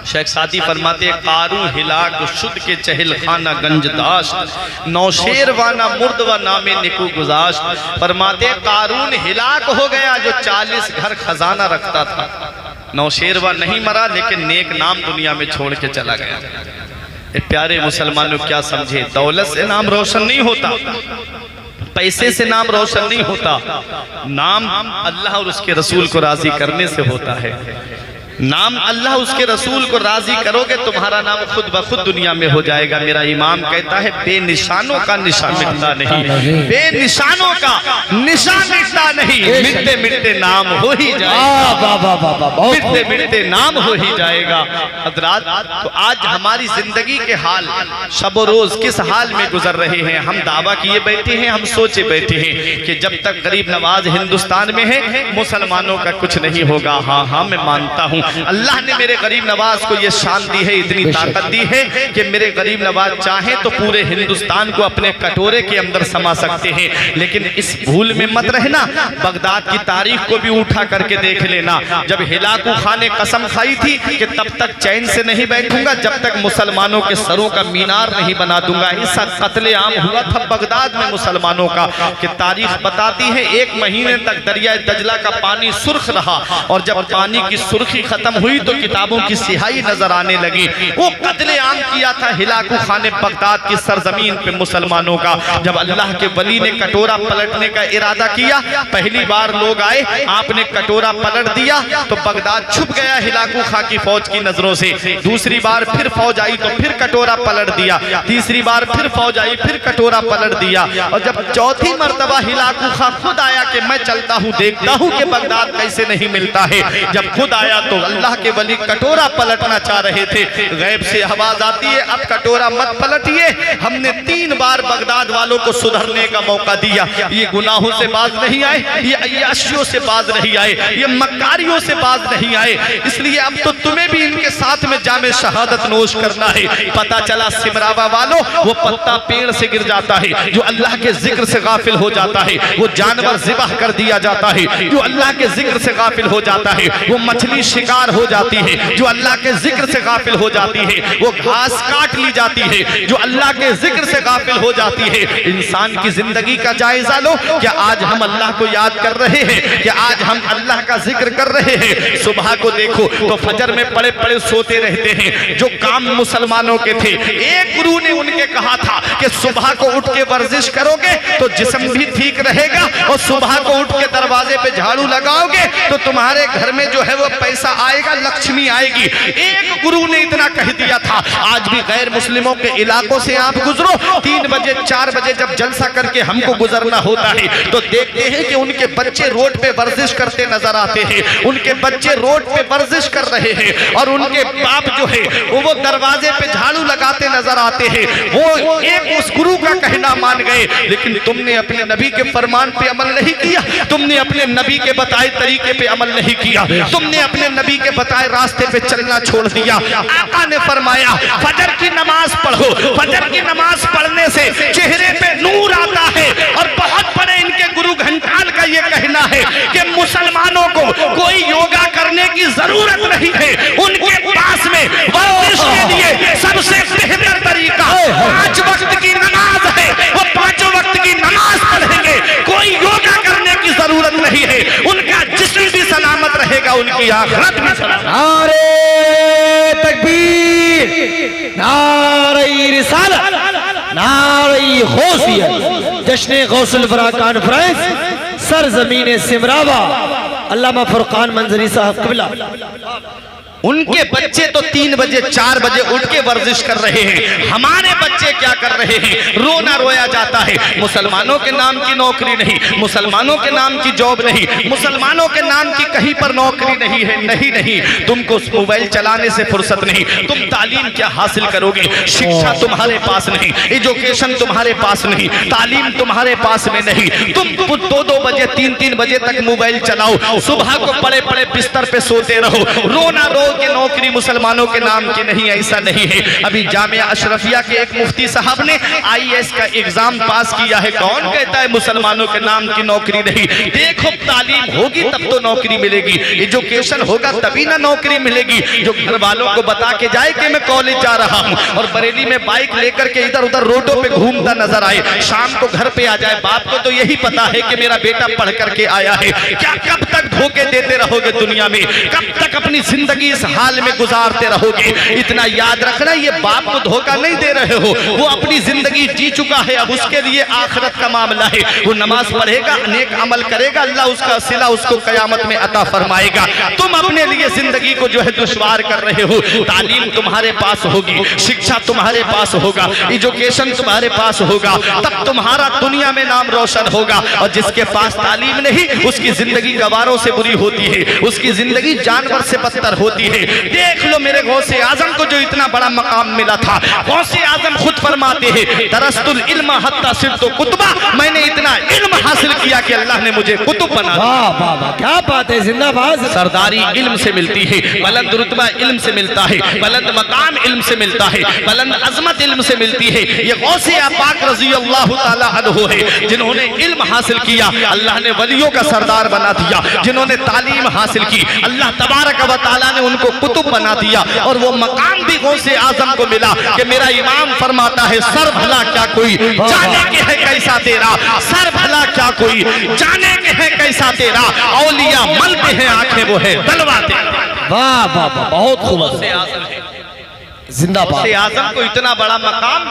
शेख सादी फरमाते, कारून हिलाक शुद्ध के चहल खाना गंजदाश्त, नौशेरवाना मुर्द व नामे निकू गुजाश्त। फरमाते कारून हिलाक हो गया जो 40 घर खजाना रखता था। नौशेरवा नहीं मरा, लेकिन नेक नाम दुनिया में छोड़ के चला गया। प्यारे मुसलमानों, क्या समझे, दौलत से नाम रोशन नहीं होता, पैसे से नाम रोशन नहीं होता, नाम अल्लाह और उसके रसूल को राजी करने से होता है। नाम अल्लाह उसके रसूल को राजी करोगे, तुम्हारा नाम खुद ब खुद दुनिया में हो जाएगा। मेरा इमाम कहता है, बेनिशानों का निशान मिटता नहीं, बेनिशानों का निशान मिटता नहीं, मिटते मिटते नाम हो ही जाएगा, मिटते मिटते नाम हो ही जाएगा। हज़रात, तो आज हमारी जिंदगी के हाल शब रोज किस हाल में गुजर रहे हैं। हम दावा किए बैठे हैं, हम सोचे बैठे हैं कि जब तक गरीब नवाज हिंदुस्तान में है मुसलमानों का कुछ नहीं होगा। हाँ हाँ, मैं मानता हूँ, अल्लाह ने मेरे गरीब नवाज को ये शान दी है, इतनी ताकत दी है कि मेरे गरीब नवाज चाहे तो पूरे हिंदुस्तान को अपने कटोरे के अंदर समा सकते हैं। लेकिन इस भूल में मत रहना, बगदाद की तारीख को भी उठा करके देख लेना। जब हिलाकू खान ने कसम खाई थी कि तब तक चैन से नहीं बैठूंगा जब तक मुसलमानों के सरों का मीनार नहीं बना दूंगा। ऐसा कत्ले आम हुआ था बगदाद में मुसलमानों का कि तारीख बताती है 1 महीने तक दरिया दजला का पानी सुर्ख रहा, और जब पानी की सुर्खी खत्म हुई तो किताबों की सिहाई नजर आने लगी। वो कत्ले आम किया था हिलाकू खान ने बगदाद की सरजमीन पे मुसलमानों का। जब अल्लाह के वली ने कटोरा पलटने का इरादा किया, पहली बार लोग आए, आपने कटोरा पलट दिया तो बगदाद छुप गया हिलाकू खां की फौज की नजरों से। दूसरी बार फिर फौज आई तो फिर कटोरा पलट दिया, तीसरी बार फिर फौज आई, फिर कटोरा पलट दिया। और जब चौथी मर्तबा हिलाकू खां खुद आया कि मैं चलता हूँ, देखता हूँ कि बगदाद कैसे नहीं मिलता है, जब खुद आया तो अल्लाह के वली कटोरा पलटना चाह रहे थे। गैब से आवाज आती है, अब कटोरा मत पलटिए, हमने 3 बार बगदाद वालों को सुधरने का मौका दिया, ये गुनाहों से बाज नहीं आए, ये अय्याशियों से बाज नहीं आए, ये मक्कारियों से बाज नहीं आए, इसलिए अब तो तुम्हें भी इनके साथ में जामे शहादत नोश करना है। पता चला सिमरावा वालों, वो पत्ता पेड़ से गिर जाता है जो अल्लाह के जिक्र से गाफिल हो जाता है, वो जानवर ज़िबह कर दिया जाता है जो अल्लाह के जिक्र से गाफिल हो जाता है, वो मछली शिकार शिकार हो जाती है, जो अल्लाह के जिक्र से गाफिल हो जाती है, वो घास काट ली जाती है, जो अल्लाह के जिक्र से गाफिल हो जाती है। इंसान की जिंदगी का जायजा लो, क्या आज हम अल्लाह को याद कर रहे हैं? क्या आज हम अल्लाह का जिक्र कर रहे हैं? सुबह को देखो तो फजर में पड़े पड़े सोते रहते हैं, जो काम मुसलमानों के थे। एक गुरु ने उनके कहा था कि सुबह को उठ के वर्जिश करोगे तो जिस्म भी ठीक रहेगा, और सुबह को उठ के दरवाजे पे झाड़ू लगाओगे तो तुम्हारे घर में जो है वो पैसा आएगा, लक्ष्मी आएगी। एक गुरु ने इतना कह दिया था। आज भी गैर मुस्लिमों के इलाकों से आप गुजरो, 3 बजे 4 बजे जब जलसा करके हमको गुजरना होता है तो देखते हैं कि उनके बच्चे रोड पे वर्जिश करते नजर आते हैं, उनके बच्चे रोड पे वर्जिश कर रहे हैं, और उनके बाप जो है वो दरवाजे पे झाड़ू लगाते नजर आते हैं। वो एक उस गुरु का कहना मान गए, लेकिन तुमने अपने नबी के फरमान पे अमल नहीं किया, तुमने अपने नबी के बताए तरीके पे अमल नहीं किया, तुमने अपने नबी के बताए रास्ते पे चलना छोड़ दिया। आका ने फरमाया फजर की नमाज पढ़ो, फजर की नमाज पढ़ने से चेहरे पे नूर आता है। और बहुत बड़े इनके गुरु घंटाल का ये कहना है कि मुसलमानों को कोई योगा करने की जरूरत नहीं है, उनके पास में वर्जिश के लिए सबसे बेहतर तरीका 5 वक्त की नमाज है। वो 5 वक्त की नमाज पढ़ेंगे, कोई योगा करने की जरूरत नहीं है, उनका जिस्म भी सलामत रहेगा, उनकी आखिरत भी सलामत। नारे तकबीर, नारे रिसालत, नारे गौसियत, जश्न गौसुल वरा कॉन्फ्रेंस सरजमीन सिमरावा, अल्लामा फुरकान मंजरी साहब क़िबला। उनके बच्चे तो 3 बजे 4 बजे उठ के वर्जिश कर रहे हैं, हमारे बच्चे क्या कर रहे हैं? रोना रोया जाता है। मुसलमानों के नाम की नौकरी नहीं, मुसलमानों के नाम की जॉब नहीं, मुसलमानों के नाम की कहीं पर नौकरी नहीं है। नहीं नहीं, तुमको मोबाइल चलाने से फुर्सत नहीं, तुम तालीम क्या हासिल करोगे? शिक्षा तुम्हारे पास नहीं, एजुकेशन तुम्हारे पास नहीं, तालीम तुम्हारे पास में नहीं। तुम 2-2 बजे 3-3 बजे तक मोबाइल चलाओ, सुबह को पड़े पड़े बिस्तर पे सोते रहो, रोना रो कि नौकरी मुसलमानों के नाम की नहीं। ऐसा नहीं है। अभी जामिया अशरफिया के एक मुफ्ती साहब ने IAS का एग्जाम पास किया है। कौन कहता है मुसलमानों के नाम की नौकरी नहीं? देखो, तालीम होगी तब तो नौकरी मिलेगी, एजुकेशन होगा तभी ना नौकरी मिलेगी। जो घर वालों को बता के जाए कि मैं कॉलेज जा रहा हूँ और बरेली में बाइक लेकर के इधर उधर रोडों पे घूमता नजर आए, शाम को घर पे आ जाए, बाप को तो यही पता है कि मेरा बेटा पढ़ करके आया है। क्या कब तक धोखे देते रहोगे दुनिया में? कब तक अपनी जिंदगी इस हाल में गुजारते रहोगे? इतना याद रखना, ये बाप को धोखा नहीं दे रहे हो, वो अपनी जिंदगी जी चुका है, अब उसके लिए आखिरत का मामला है। वो नमाज पढ़ेगा, नेक अमल करेगा, अल्लाह उसका सिला उसको कयामत में अता फरमाएगा। तुम अपने लिए जिंदगी को जो है दुश्वार कर रहे हो। तालीम तुम्हारे पास होगी, शिक्षा तुम्हारे पास होगा, एजुकेशन तुम्हारे पास होगा, तब तुम्हारा दुनिया में नाम रोशन होगा। और जिसके पास तालीम नहीं, उसकी जिंदगी गवारों से बुरी होती है, उसकी जिंदगी जानवर से बदतर होती है। देख लो मेरे गौसे आजम को जो इतना बड़ा मकाम मिला था, गौसे आजम खुद फरमाते हैं दरस्तुल इल्म हत्ता सिरतो कुतुबा, मैंने इतना इल्म हासिल किया कि अल्लाह ने मुझे कुतुब बना दिया। वाह वाह वाह, क्या बात है, जिंदाबाद। सरदारी इल्म से मिलती है, बुलंद रुतबा इल्म से मिलता है, बुलंद मकाम इल्म से मिलता है, बुलंद अजमत इल्म से मिलती है। ये गौसे पाक रज़ी अल्लाह ताला अन्हु है, जिन्होंने इल्म हासिल किया, अल्लाह ने वलियों का सरदार बना दिया। जिन्होंने तालीम हासिल की, अल्लाह तबारक व तआला ने उनको कुतुब बना दिया। और वो मकाम भी गौसे आजम को मिला कि मेरा इमाम फरमाता है, सर भला क्या कोई जाने के है कैसा तेरा, सर भला क्या कोई जाने के है कैसा तेरा, औलिया मलते हैं आंखें वो है तलवा तेरा। वाह वाह वाह, बहुत खूब, गौसे आजम है, जिंदाबाद। गौसे आजम को इतना बड़ा मकाम,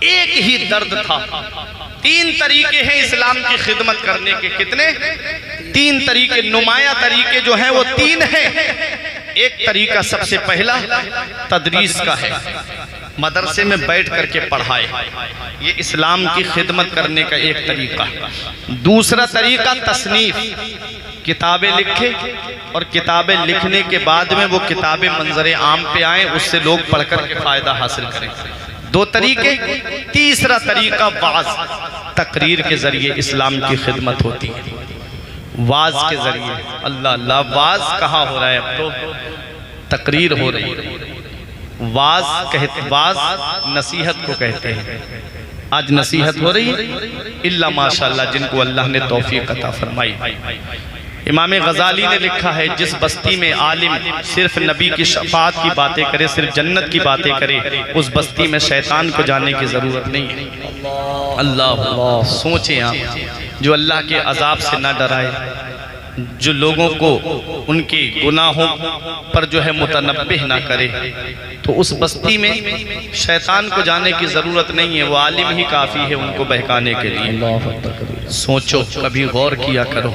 एक ही दर्द था। 3 तरीके हैं इस्लाम की खिदमत करने के। कितने? 3 तरीके, नुमाया तरीके जो हैं वो 3 हैं। एक तरीका सबसे पहला तदरीस का है, मदरसे में बैठ करके पढ़ाए, ये इस्लाम की खिदमत करने का एक तरीका है। दूसरा तरीका तसनीफ, किताबें लिखे और किताबें लिखने के बाद में वो किताबें मंजरे आम पे आए, उससे लोग पढ़ कर के फायदा हासिल करें। 2 तरीके। तीसरा तरीका वाज, तकरीर के जरिए इस्लाम की खिदमत होती है, वाज के जरिए। अल्लाह अल्लाह, वाज कहाँ हो रहा है? अब तो तकरीर हो रही है। वाज कहते, वाज नसीहत को कहते हैं। आज नसीहत हो रही है, इल्ला माशाअल्लाह जिनको अल्लाह ने तौफीक अता फरमाई। इमाम गजाली ने लिखा है, जिस बस्ती में आलिम सिर्फ नबी की शफाअत की बातें करे, सिर्फ जन्नत की बातें करे, उस बस्ती में शैतान को जाने की ज़रूरत नहीं है। अल्लाह सोचें आप, जो अल्लाह के अजाब से ना डराए, जो लोगों को उनके गुनाहों पर जो है मुतनब्बिह ना करे, तो उस बस्ती में शैतान को जाने की ज़रूरत नहीं है, वो आलिम ही काफ़ी है उनको बहकाने के लिए। सोचो, कभी गौर किया करो,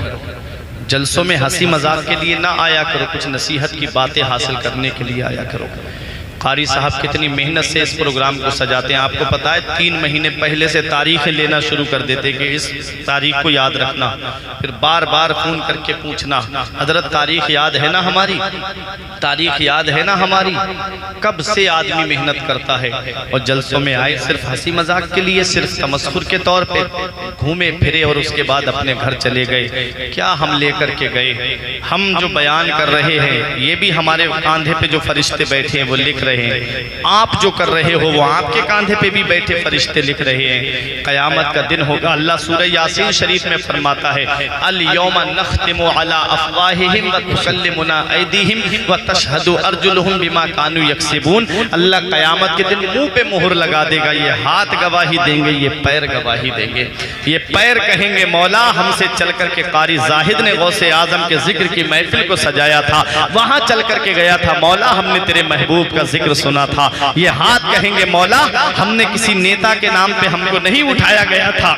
जलसों में हंसी मजाक के लिए ना आया करो, कुछ नसीहत की बातें हासिल करने के लिए आया करो। कारी साहब कितनी मेहनत से इस प्रोग्राम को सजाते हैं, आपको पता है 3 महीने पहले से तारीखें लेना शुरू कर देते कि इस तारीख को याद रखना, फिर बार बार फ़ोन करके पूछना, हजरत तारीख याद है ना हमारी, तारीख याद है ना हमारी। कब से आदमी मेहनत करता है और जलसों में आए सिर्फ हंसी मजाक के लिए, सिर्फ तमस्खुर के तौर पे घूमे फिरे और उसके बाद अपने घर चले गए। क्या हम लेकर के गए? हम जो बयान कर रहे हैं ये भी हमारे कांधे पे जो फरिश्ते बैठे हैं वो लिख रहे हैं, आप जो कर रहे हो वो आपके कांधे पे भी बैठे फरिश्ते लिख रहे हैं। क़यामत का दिन होगा, अल्लाह सूरह यासीन शरीफ में फरमाता है, अल यौमा नख्तिमु अला अफ़वाहिहिम व तुकल्लिमुना ऐदीहिम व तशहदु अर्जुलुहुम बिमा कानू यक्सिबून। अल्लाह क़यामत के दिन मुंह पे मोहर लगा देगा, ये हाथ गवाही देंगे, ये पैर गवाही देंगे। ये पैर कहेंगे मौला हमसे चल करके कारी जाहिद ने गौसे आजम के जिक्र की महफिल को सजाया था, वहां चल करके गया था मौला, हमने तेरे महबूब का जिक्र सुना था। ये हाथ कहेंगे मौला हमने किसी नेता के नाम पे हमको नहीं उठाया गया था,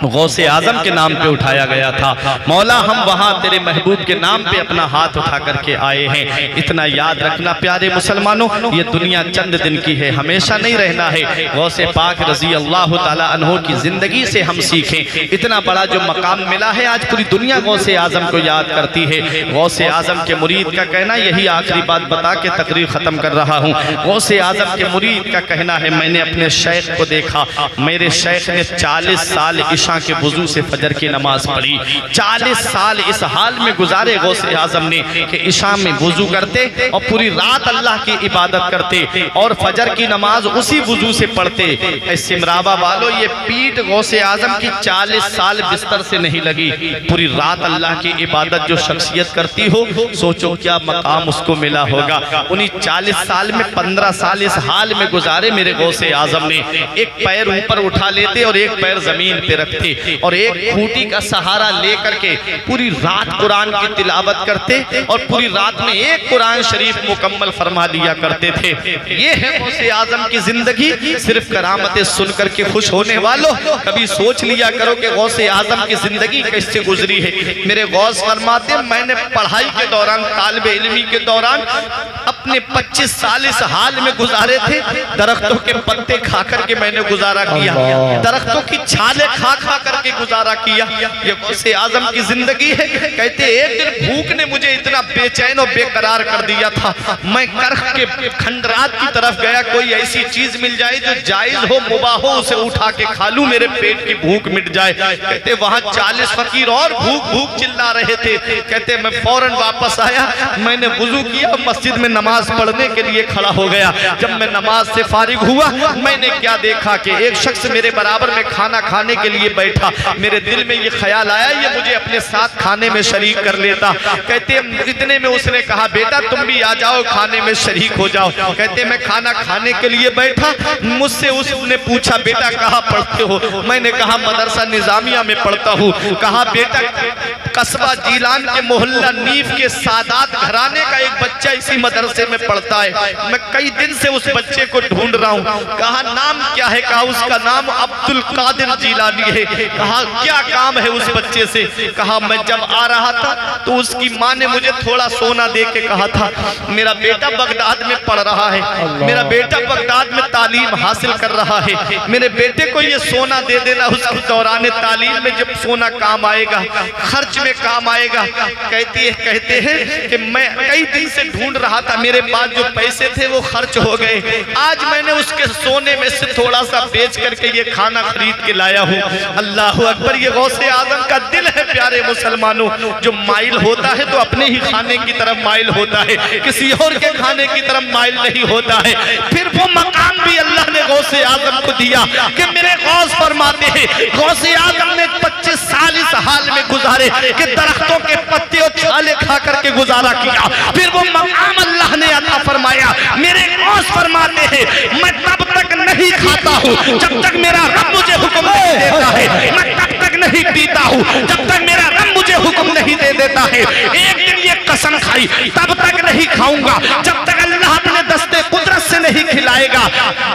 गौसे आजम के नाम पे उठाया गया था मौला, हम वहां तेरे महबूब के नाम पे अपना हाथ उठा करके आए हैं। इतना याद रखना प्यारे मुसलमानों, ये दुनिया चंद दिन की है, हमेशा नहीं रहना है। गौसे पाक रजी अल्लाह ताला अन्हो की जिंदगी से हम सीखें। इतना बड़ा जो मकाम मिला है, आज पूरी दुनिया गौसे आजम को याद करती है। गौसे आजम के मुरीद का कहना, यही आखिरी बात बता के तकरीर खत्म कर रहा हूँ, गौसे आजम के मुरीद का कहना है, मैंने अपने शेख को देखा, मेरे शेख ने 40 साल इशा के वुजू से फजर की नमाज पढ़ी, 40 साल इस हाल में गुजारे गौसे आजम ने कि इशा में वुजू करते और पूरी रात अल्लाह की इबादत करते और फजर की नमाज उसी वुजू से पढ़ते। सिमरावा वालों, ये पीठ गौसे आजम की 40 साल बिस्तर से नहीं लगी, पूरी रात अल्लाह की इबादत जो शख्सियत करती हो, सोचो क्या मकाम उसको मिला होगा। उन्हीं 40 साल में 15 साल इस हाल में गुजारे मेरे गौसे आजम ने, एक पैर ऊपर उठा लेते और एक पैर जमीन पे रखते और एक खूंटी का सहारा लेकर के पूरी रात कुरान की तिलावत करते और पूरी रात में एक कुरान शरीफ मुकम्मल फरमा लिया करते थे। ये है गौसे आजम की जिंदगी। सिर्फ करामतें सुन करके खुश होने वालों, कभी सोच लिया करो कि गौसे आजम की जिंदगी कैसे गुजरी है। मेरे गौस फरमाते, मैंने पढ़ाई के दौरान, तालिब इल्मी के दौरान अपने 25 साल इस हाल में गुजारे थे, दरख्तों के पत्ते खा करके मैंने गुजारा किया, दरख्तों की छाले खा खा करके गुजारा किया। ये गौसे आजम की जिंदगी है। कहते एक दिन भूख ने मुझे इतना बेचैन और बेकरार कर दिया था, मैं करख के खंडरात की तरफ गया, कोई ऐसी चीज मिल जाए जो जायज हो, मुबाह हो, उसे उठा के खा लूं, मेरे पेट की भूख मिट जाए। कहते वहां 40 फकीर और भूख भूख चिल्ला रहे थे। कहते मैं फौरन वापस आया, मैंने वुजू किया, मस्जिद में नमाज पढ़ने के लिए खड़ा हो गया। जब मैं नमाज से फारिग हुआ, मैंने क्या देखा कि एक शख्स मेरे बराबर में खाना खाने के लिए बैठा। मेरे दिल में ये ख्याल आया, ये मुझे अपने साथ खाने में शरीक कर लेता। कहते इतने में उसने कहा, बेटा तुम भी आ जाओ, खाने में शरीक हो जाओ। कहते मैं खाना खाने के लिए बैठा, मुझसे उसने पूछा, बेटा कहाँ पढ़ते हो? मैंने कहा मदरसा निजामिया में पढ़ता हूँ। कहा बेटा कस्बा जीलान के मोहल्ला नीफ के सादात घराने का एक बच्चा इसी मदरसे में पढ़ता है, मैं कई दिन से उस बच्चे को ढूंढ रहा हूँ। कहा नाम क्या है? कहा उसका नाम अब्दुल कादिर जीलानी है। कहा क्या काम है उस बच्चे से? कहा मैं जब आ रहा था तो उसकी माँ ने मुझे थोड़ा सोना दे के कहा था, मेरा बेटा बगदाद में पढ़ रहा है, मेरा बेटा बगदाद में तालीम हासिल कर रहा है, मेरे बेटे को ये सोना दे देना, उसके दौरान तालीम में जब सोना काम आएगा, खर्च में काम आएगा। कहते हैं कि मैं कई दिन से ढूंढ रहा था, मेरे पास जो पैसे थे वो खर्च हो गए, आज मैंने उसके सोने में से थोड़ा सा बेच करके ये खाना खरीद के लाया हूँ। अल्लाह अकबर, ये गौसे आजम का दिल है प्यारे मुसलमानों। जो माइल होता है तो अपने ही खाने की तरफ माइल होता है, किसी और के खाने की तरफ माइल नहीं होता है। फिर वो मकाम भी अल्लाह ने गौसे आजम को दिया कि मेरे गौस फरमाते हैं, गौसे आजम ने 25 के साल इस हाल में गुजारे कि दरख्तों के पत्ते और छाले खा करके गुजारा किया। फिर वो मकाम अल्लाह ने अता फरमाया। मेरे गौस फरमाते हैं मैं तब तक नहीं खाता हूँ जब तक मेरा रब मुझे हुक्म नहीं देता है, मैं तब तक नहीं पीता हूँ जब तक मेरा रब मुझे हुक्म नहीं दे देता है। एक दिन ये कसम खाई तब तक नहीं खाऊंगा जब तक अल्लाह अपने दस्ते कुदरत से नहीं खिलाएगा।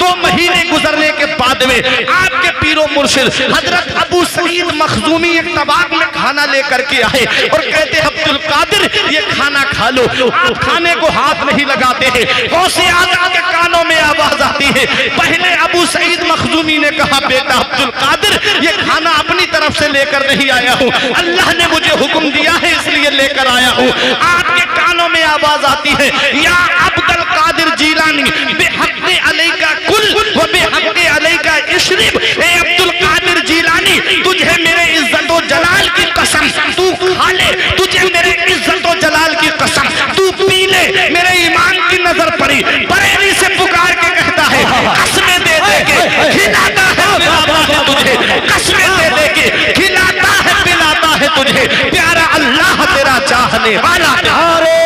2 महीने गुजरने के बाद में आपके पीरो मुर्शिद हजरत अबू सईद मखजूमी एक तबाक में खाना लेकर के आए और कहते अब्दुल कादिर ये खाना खा लो। आप खाने को हाथ नहीं लगाते हैं, गौसे आज़म के कानों में आवाज आती है। पहले अबू सईद मखजूमी ने कहा बेटा अब्दुल कादिर ये खाना अपनी तरफ से लेकर नहीं आया हूँ, अल्लाह ने मुझे हुक्म दिया है इसलिए लेकर आया हूँ। आपके कानों में आवाज आती है या अब्दुल कादिर जीलानी बेहक़्क़े अलैका कुल व बेहक़्क़े अलैका इश्रिब। ए अब्दुल कादिर जीलानी तुझे मेरे इज्जत व जलाल की कसम तू खा ले, तुझे मेरे इज्जत व जलाल की कसम तू पी ले। मेरे ईमान की नजर पड़ी, बरेली से पुकार के कहता है कसमें दे दे के खिलाता है पिलाता है तुझे, कसमें दे दे के खिलाता है पिलाता है तुझे, प्यारा अल्लाह तेरा चाहने वाला। नारे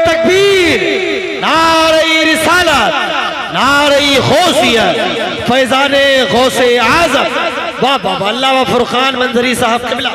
तकबीर, नारे रिसालत, नारे गौसियत, फैजाने गौसे आज़म। वाह वाह, अल्लामा फुरकान मंजरी साहब क़िबला।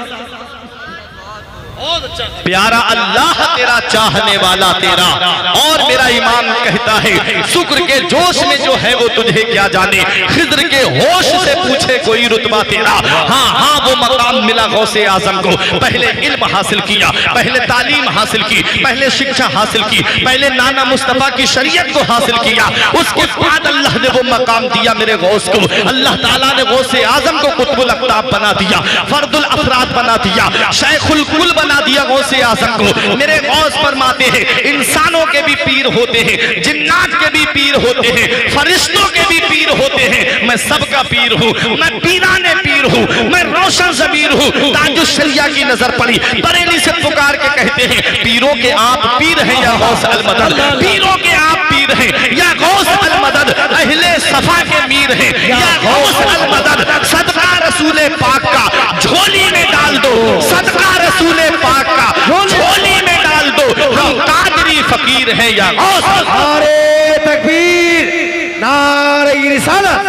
प्यारा अल्लाह तेरा चाहने वाला तेरा। और मेरा इमाम कहता है शुक्र के जोश में जो है वो तुझे क्या जाने, खिद्र के होश से पूछे कोई रुतबा तेरा। हाँ हाँ वो मकाम मिला गौसे आजम को। पहले इल्म हासिल किया, पहले तालीम हासिल की, पहले शिक्षा हासिल की, पहले नाना मुस्तफा की शरीयत को हासिल किया, उसके बाद अल्लाह ने वो मकाम दिया मेरे गौस को। अल्लाह ताला ने गौसे आजम को कुतुबुल अक़ताब बना दिया, फर्दुल अफराद बना दिया, शैखुल कुल बना दिया गौसे आजम को। मेरे गौस फरमाते हैं इंसानों के भी पीर होते हैं, जिन्नात के भी पीर होते हैं, फरिश्तों के भी पीर होते हैं, मैं सबका पीर हूँ, मैं पीराने पीर हूँ, मैं रोशन ज़मीर हूँ। ताजुश शरिया की नजर पड़ी, बरेली से पुकार के कहते हैं पीरों के आप पीर हैं या गौस अल मदद, पीरों के आप पीर हैं या गौस अल मदद, अहले सफा के मीर हैं या गौस अल मदद। सदका रसूले पाक का झोली में डाल दो, सदका रसूले पाक का झोली में डाल दो, हम कादरी फकीर हैं या गौस। नारे तकबीर, नारे रिसालत,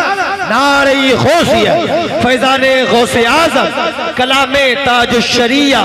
नारे गौसियत, फैजाने गौसे आज़म, कलामे ताजुश शरिया।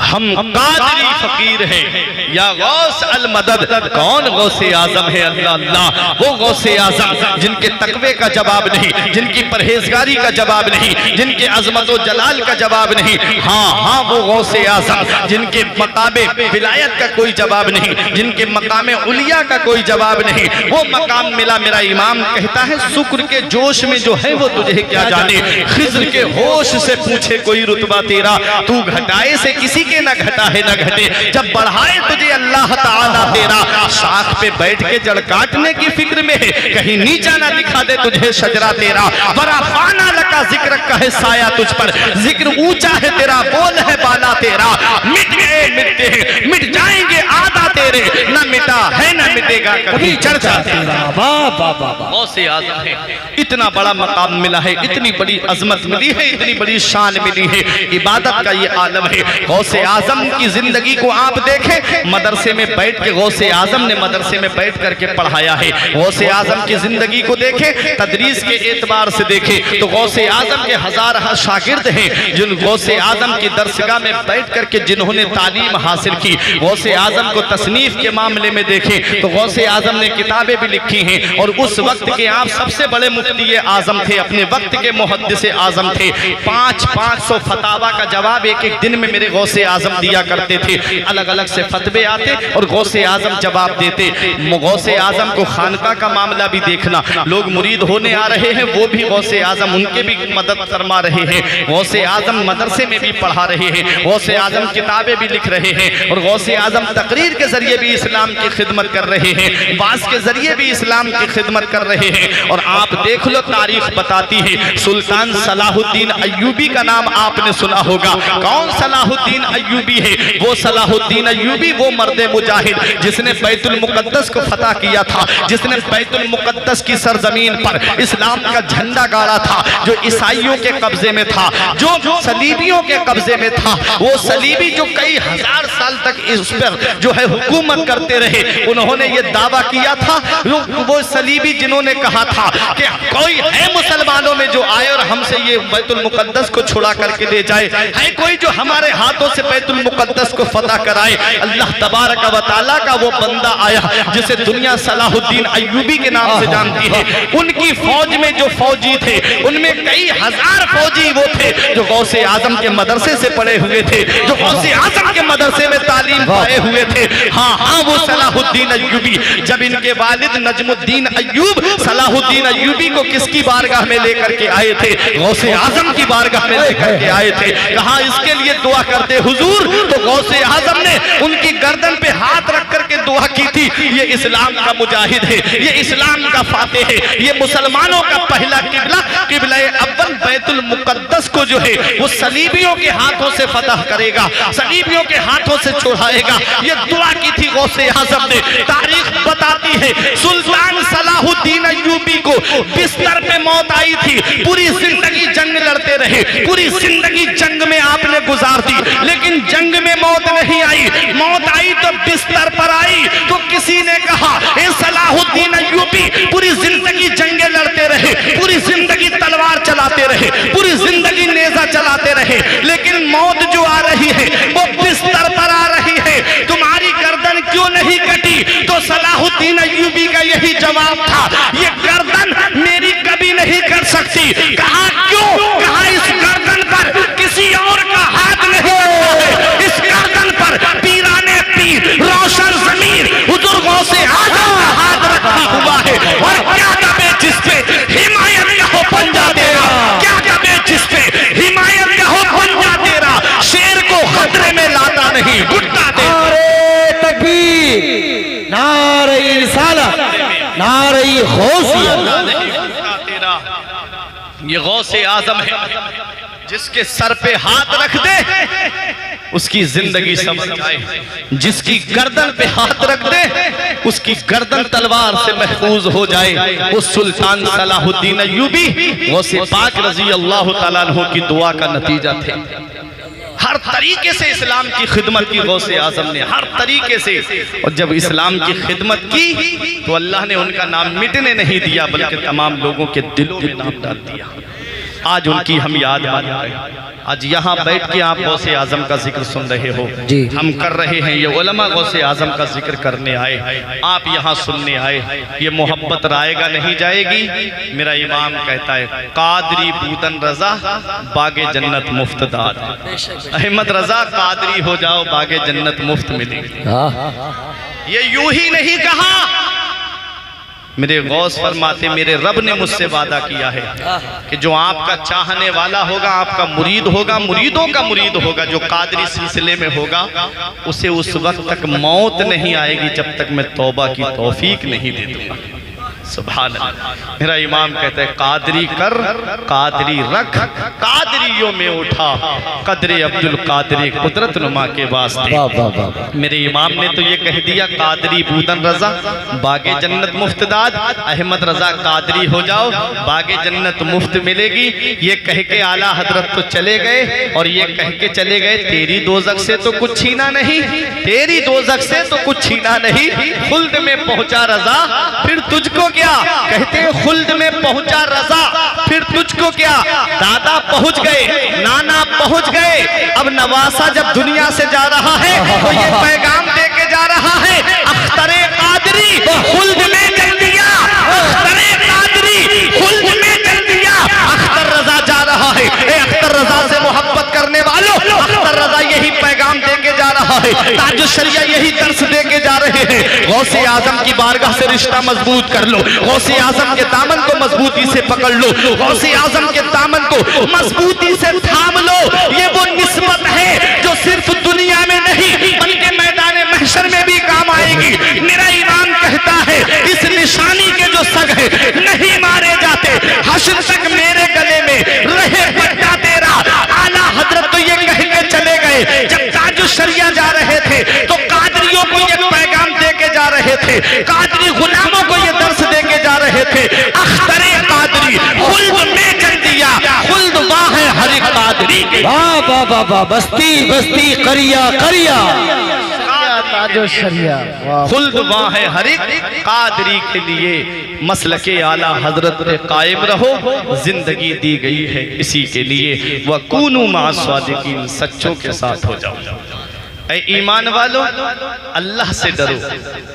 हम कादरी फकीर हैं या गौस अल मदद। कौन गौसे आजम है? अल्लाह अल्लाह, वो गौसे आजम जिनके तकवे का जवाब नहीं, जिनकी परहेजगारी का जवाब नहीं, जिनके अजमत व जलाल का जवाब नहीं। हाँ हाँ वो गौसे आजम जिनके मकामे विलायत का कोई जवाब नहीं, जिनके मकामे उलिया का कोई जवाब नहीं। वो मकाम मिला। मेरा इमाम कहता है शुक्र के जोश में जो है वो तुझे क्या जाने, खिज्र के होश से पूछे कोई रुतबा तेरा। तू घटाए से किसी के न घटा है न घटे, जब बढ़ाए तुझे अल्लाह ताला तेरा। शाख पे बैठ के जड़ काटने की फिक्र में है, कहीं नीचा ना दिखा दे तुझे शजरा तेरा। बड़ा फाना लगा जिक्र का है साया तुझ पर, जिक्र ऊंचा है तेरा, बोल है बाला तेरा। मिट गए मिटते हैं, मिट जाएंगे आदा तेरे, न मिटा है न मिटेगा कभी चर्चा तेरा। वाह वाह वाह, गौसे आज़म है। इतना बड़ा मकाम मिला है, इतनी बड़ी अजमत मिली है, इतनी बड़ी शान मिली है। इबादत का ये आलम है। गौसे आजम की जिंदगी को आप देखें, मदरसे में बैठ के गौसे आजम ने मदरसे में बैठ करके पढ़ाया है। गौसे आजम की जिंदगी को देखें, तदरीस के एतबार से देखें तो गौसे आजम के हजार शागिर्द हैं जिन गौसे आजम की दरसगाह में बैठ करके जिन्होंने तालीम हासिल की। गौसे आजम को तसनीफ के मामले में देखें तो गौसे आजम ने किताबें भी लिखी हैं और उस वक्त के आप सबसे बड़े मुफ्ती आजम थे, अपने वक्त के मुहद्दिस आजम थे। 500 फतावा का जवाब एक एक दिन में मेरे गौसे आजम दिया करते थे। अलग अलग से फतवे आते और गौसे आजम जवाब देते। गौसे आजम को खानका का मामला भी देखना, लोग मुरीद होने आ रहे हैं, वो भी गौसे आजम उनके भी मदद फरमा रहे हैं। गौसे आजम मदरसे में भी पढ़ा रहे हैं, गौसे आजम किताबें भी लिख रहे हैं और गौसे आजम तकरीर के जरिए भी इस्लाम की खिदमत कर रहे हैं, बास के जरिए भी इस्लाम की खिदमत कर रहे हैं। और आप देख लो तारीख बताती है, सुल्तान सलाहुद्दीन अय्यूबी का नाम आपने सुना होगा। कौन सलाहुद्दीन अय्यूबी है, वो सलाहुद्दीन अय्यूबी, वो मर्द मुजाहिद जिसने बैतुल मुकद्दस को फतह किया था, जिसने बैतुल मुकद्दस की सरजमीन पर इस्लाम का झंडा गाड़ा था, जो ईसाइयों के कब्जे में था, जो सलीबियों के कब्जे में था। वो सलीबी जो कई हजार साल तक इस पर जो है हुकूमत करते रहे, उन्होंने ये दावा किया था, वो सलीबी जिन्होंने कहा था कि कोई है मुसलमानों में जो आए और हमसे ये बैतुल मुकद्दस को छुड़ा करके ले जाए, है कोई जो हमारे हाथों से बैतुल मुकद्दस को फतह कराए। अल्लाह तबारक व तआला का वो बंदा आया जिसे दुनिया सलाहुद्दीन अय्यूबी के नाम से जानती है। उनकी फौज में जो फौजी थे, उनमें कई हजार फौजी वो थे जो गौसे आजम के मदरसे से पढ़े हुए थे, जो गौसे आजम के मदरसे में तालीम पाए हुए थे। हाँ हाँ, वो सलाहुद्दीन अय्यूबी। जब इनके वालिद नजमुद्दीन अय्यूब सलाहुद्दीन अय्यूबी को किसकी बारगाह में लेकर के आए थे? गौसे आजम की बारगाह में लेकर के आए थे। कहा इसके लिए दुआ करते हुजूर, तो गौसे आजम ने उनकी गर्दन पे हाथ रख करके दुआ की थी, ये इस्लाम का मुजाहिद है, ये इस्लाम का फातेह है, ये मुसलमानों का पहला किबला, किबला अव्वल बैतुल मुकद्दस को जो है वो सलीबियों के हाथों से फतह करेगा, सलीबियों के हाथों से छुड़ाएगा। ये दुआ की थी गौसे आजम ने। तारीख बताती है सुल्तान सलाहुद्दीन अय्यूबी को बिस्तर पे मौत आई थी। पूरी जिंदगी जंग लड़ते रहे, पूरी जिंदगी जंग में आपने गुजार दी, लेकिन जंग में मौत नहीं आई। मौत आई तो बिस्तर पर आई। तो किसी ने कहा ए सलाहुद्दीन अय्यूबी पूरी जिंदगी जंगे लड़ते रहे, पूरी जिंदगी तलवार चलाते रहे, पूरी जिंदगी नेजा चलाते रहे, लेकिन मौत जो आ रही है वो बिस्तर पर आ रही है, तुम्हारी गर्दन क्यों नहीं कटी? तो सलाहुद्दीन अय्यूबी का यही जवाब था, ये गर्दन मेरी कभी नहीं कर सकती। कहा क्यों? कहा इस गर्दन पर किसी और का हाथ नहीं है, इस गर्दन पर पीराने पीर रोशन जमीर बुजुर्गों से आजम का हाथ रखा हुआ है। और क्या कबे जिसपे हिमायत का हो पंजा तेरा, क्या कबे जिसपे हिमायत का हो पंजा तेरा, शेर को खतरे में लाता नहीं घुटता तेरा। नारे तकबीर, नारे रिसालत, नारे गौसिया। ये गौसे आजम है, जिसके सर पे हाथ रख दे उसकी जिंदगी समझ जाए, जिसकी गर्दन पे हाथ रख दे उसकी गर्दन तलवार से महफूज हो जाए। उस सुल्तान सलाहुद्दीन अय्यूबी गौसे पाक रजी अल्लाह तआला अन्हु की दुआ का नतीजा थे। हर तरीके से इस्लाम की खिदमत की गौसे आजम ने, हर तरीके से। और जब इस्लाम की खिदमत की तो अल्लाह ने उनका नाम मिटने नहीं दिया, बल्कि तमाम लोगों के दिलों में नाम डाल दिया। आज उनकी हम याद मान रहे हैं। आज यहाँ बैठ के आप गौसे आजम का जिक्र सुन रहे हो, हम कर रहे हैं। ये उलमा गौसे आजम का जिक्र करने आए, आप यहाँ सुनने आए। ये मोहब्बत रायगा नहीं जाएगी। मेरा इमाम कहता है कादरी बूदन रजा बागे जन्नत मुफ्त दाद। अहमद रजा कादरी हो जाओ बागे जन्नत मुफ्त मिलेगी। ये यूं ही नहीं कहा, मेरे गौस फरमाते मेरे रब ने मुझसे वादा किया है कि जो आपका चाहने वाला होगा, आपका मुरीद होगा, मुरीदों का मुरीद होगा, जो कादरी सिलसिले में होगा, उसे उस वक्त तक मौत नहीं आएगी जब तक मैं तौबा की तौफीक नहीं दे दूंगा। सुभान अल्लाह। मेरा इमाम कहता है कादरी कर कादरी रख, कादरियों में उठा कदरे अब्दुल कादरी कुदरत नुमा के वास्ते। मेरे इमाम ने तो ये कह दिया कादरी बूदन रजा बागे जन्नत मुफ्त दाद, अहमद रजा कादरी हो जाओ बागे जन्नत मुफ्त मिलेगी। ये कह के आला हजरत तो चले गए, और ये कह के चले गए तेरी दोजख से तो कुछ छीना नहीं, तेरी दोजख से तो कुछ छीना नहीं। खुल्द में पहुंचा रजा फिर तुझको क्या, कहते खुल्द में पहुंचा रजा फिर तुझको क्या। दादा पहुंच गए, नाना पहुंच गए, अब नवासा जब दुनिया से जा रहा है तो ये पैगाम दे के जा रहा है अख्तरे कादरी खुल्द में चल दिया, अख्तरे कादरी खुल्द में चल दिया। अख्तर रजा जा रहा है। अख्तर रजा से मोहब्बत करने वालों, अख्तर रजा यही पैगाम दे के जा रहा है, ताजुल शरिया यही दर्श दे के जा रहे हैं। गौसे आजम की बारगाह से रिश्ता मजबूत कर लो, गौसे आजम के दामन को मजबूती से पकड़ लो, गौसे आजम के दामन को मजबूती से थाम लो। ये वो निस्बत है जो सिर्फ दुनिया में नहीं बल्कि मैदान महशर में भी काम आएगी। मेरा इमाम कहता है इस निशानी के जो सग है नहीं मारे जाते, हश्र तक मेरे गले में रहे पट्टा तेरा। आला हजरत तो ये कह के चले गए जब ताज थे अख्तरे कादरी खुल्द में कर दिया खुल्द वाह है हर एक कादरी के। वाह वाह वाह वाह, बस्ती बस्ती करिया करिया, ताजो शरिया वाह खुल्द वाह है हर एक कादरी के लिए मसलके आला हजरत पे कायम रहो, जिंदगी दी गई है इसी के लिए। वह कूनू मा स्वादिकीन, सच्चों के साथ हो जाओ। ऐ ईमान वालों अल्लाह से डरो,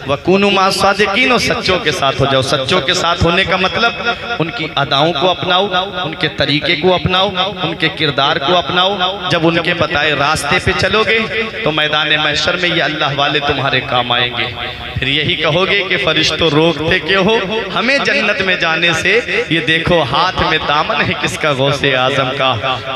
वकूनु मा सादिकीन, और सच्चों के साथ हो जाओ। सच्चों के साथ होने का मतलब उनकी अदाओं को अपनाओ, उनके तरीके को अपनाओ, उनके किरदार को अपनाओ। जब उनके बताए रास्ते पे चलोगे तो मैदान महशर में ये अल्लाह वाले तुम्हारे काम आएंगे। फिर यही कहोगे कि फरिश्तों रोकते क्यों हो हमें जन्नत में जाने से, ये देखो हाथ में दामन है किसका, गौसे आजम का।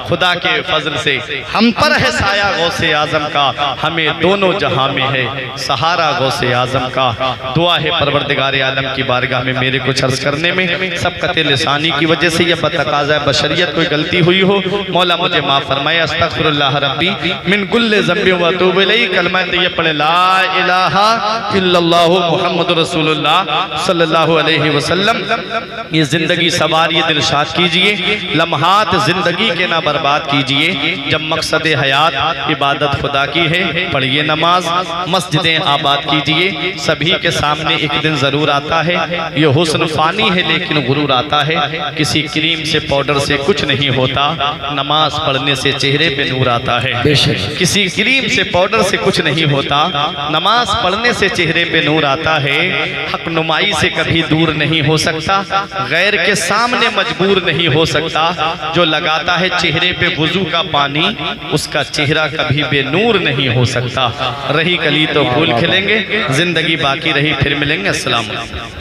खुदा के फजल से हम पर है साया गौसे आजम का, हमें दोनों जहां में है सहारा गौसे आजम का। दुआ है परवरदिगार आलम की बारगाह में मेरे कुछ अर्ज करने में सबकत लिसानी की वजह से यह बतकाज़ा बशरियत कोई गलती हुई हो, मौला मुझे माफ़ फरमाए। अस्तगफिरुल्लाह रब्बी मिन कुल्लि ज़ंबि व अतूबु इलैहि। कलमा तैयब पढ़े ला इलाहा इल्लल्लाहु मुहम्मदुर रसूलुल्लाह सल्लल्लाहु अलैहि वसल्लम। ये जिंदगी सवार ये दिलशाद कीजिए, लम्हात जिंदगी के ना बर्बाद कीजिए। जब मकसद हयात इबादत खुदा की है, पढ़िए नमाज, मस्जिदें आबाद कीजिए। सभी के सामने एक दिन जरूर आता है, ये हुस्न फानी है लेकिन गुरूर आता है। किसी क्रीम से पाउडर से कुछ नहीं होता, नमाज पढ़ने से चेहरे पे नूर आता है। किसी क्रीम से पाउडर से कुछ नहीं होता, नमाज पढ़ने से चेहरे पे नूर आता है। हक नुमाई से कभी दूर नहीं हो सकता, गैर के सामने मजबूर नहीं हो सकता। जो लगाता है चेहरे पे वुजू का पानी, उसका चेहरा कभी बेनूर नहीं हो सकता। रही कली तो फूल खिलेंगे, जिंदगी बाकी रही फिर मिलेंगे। अस्सलाम वालेकुम।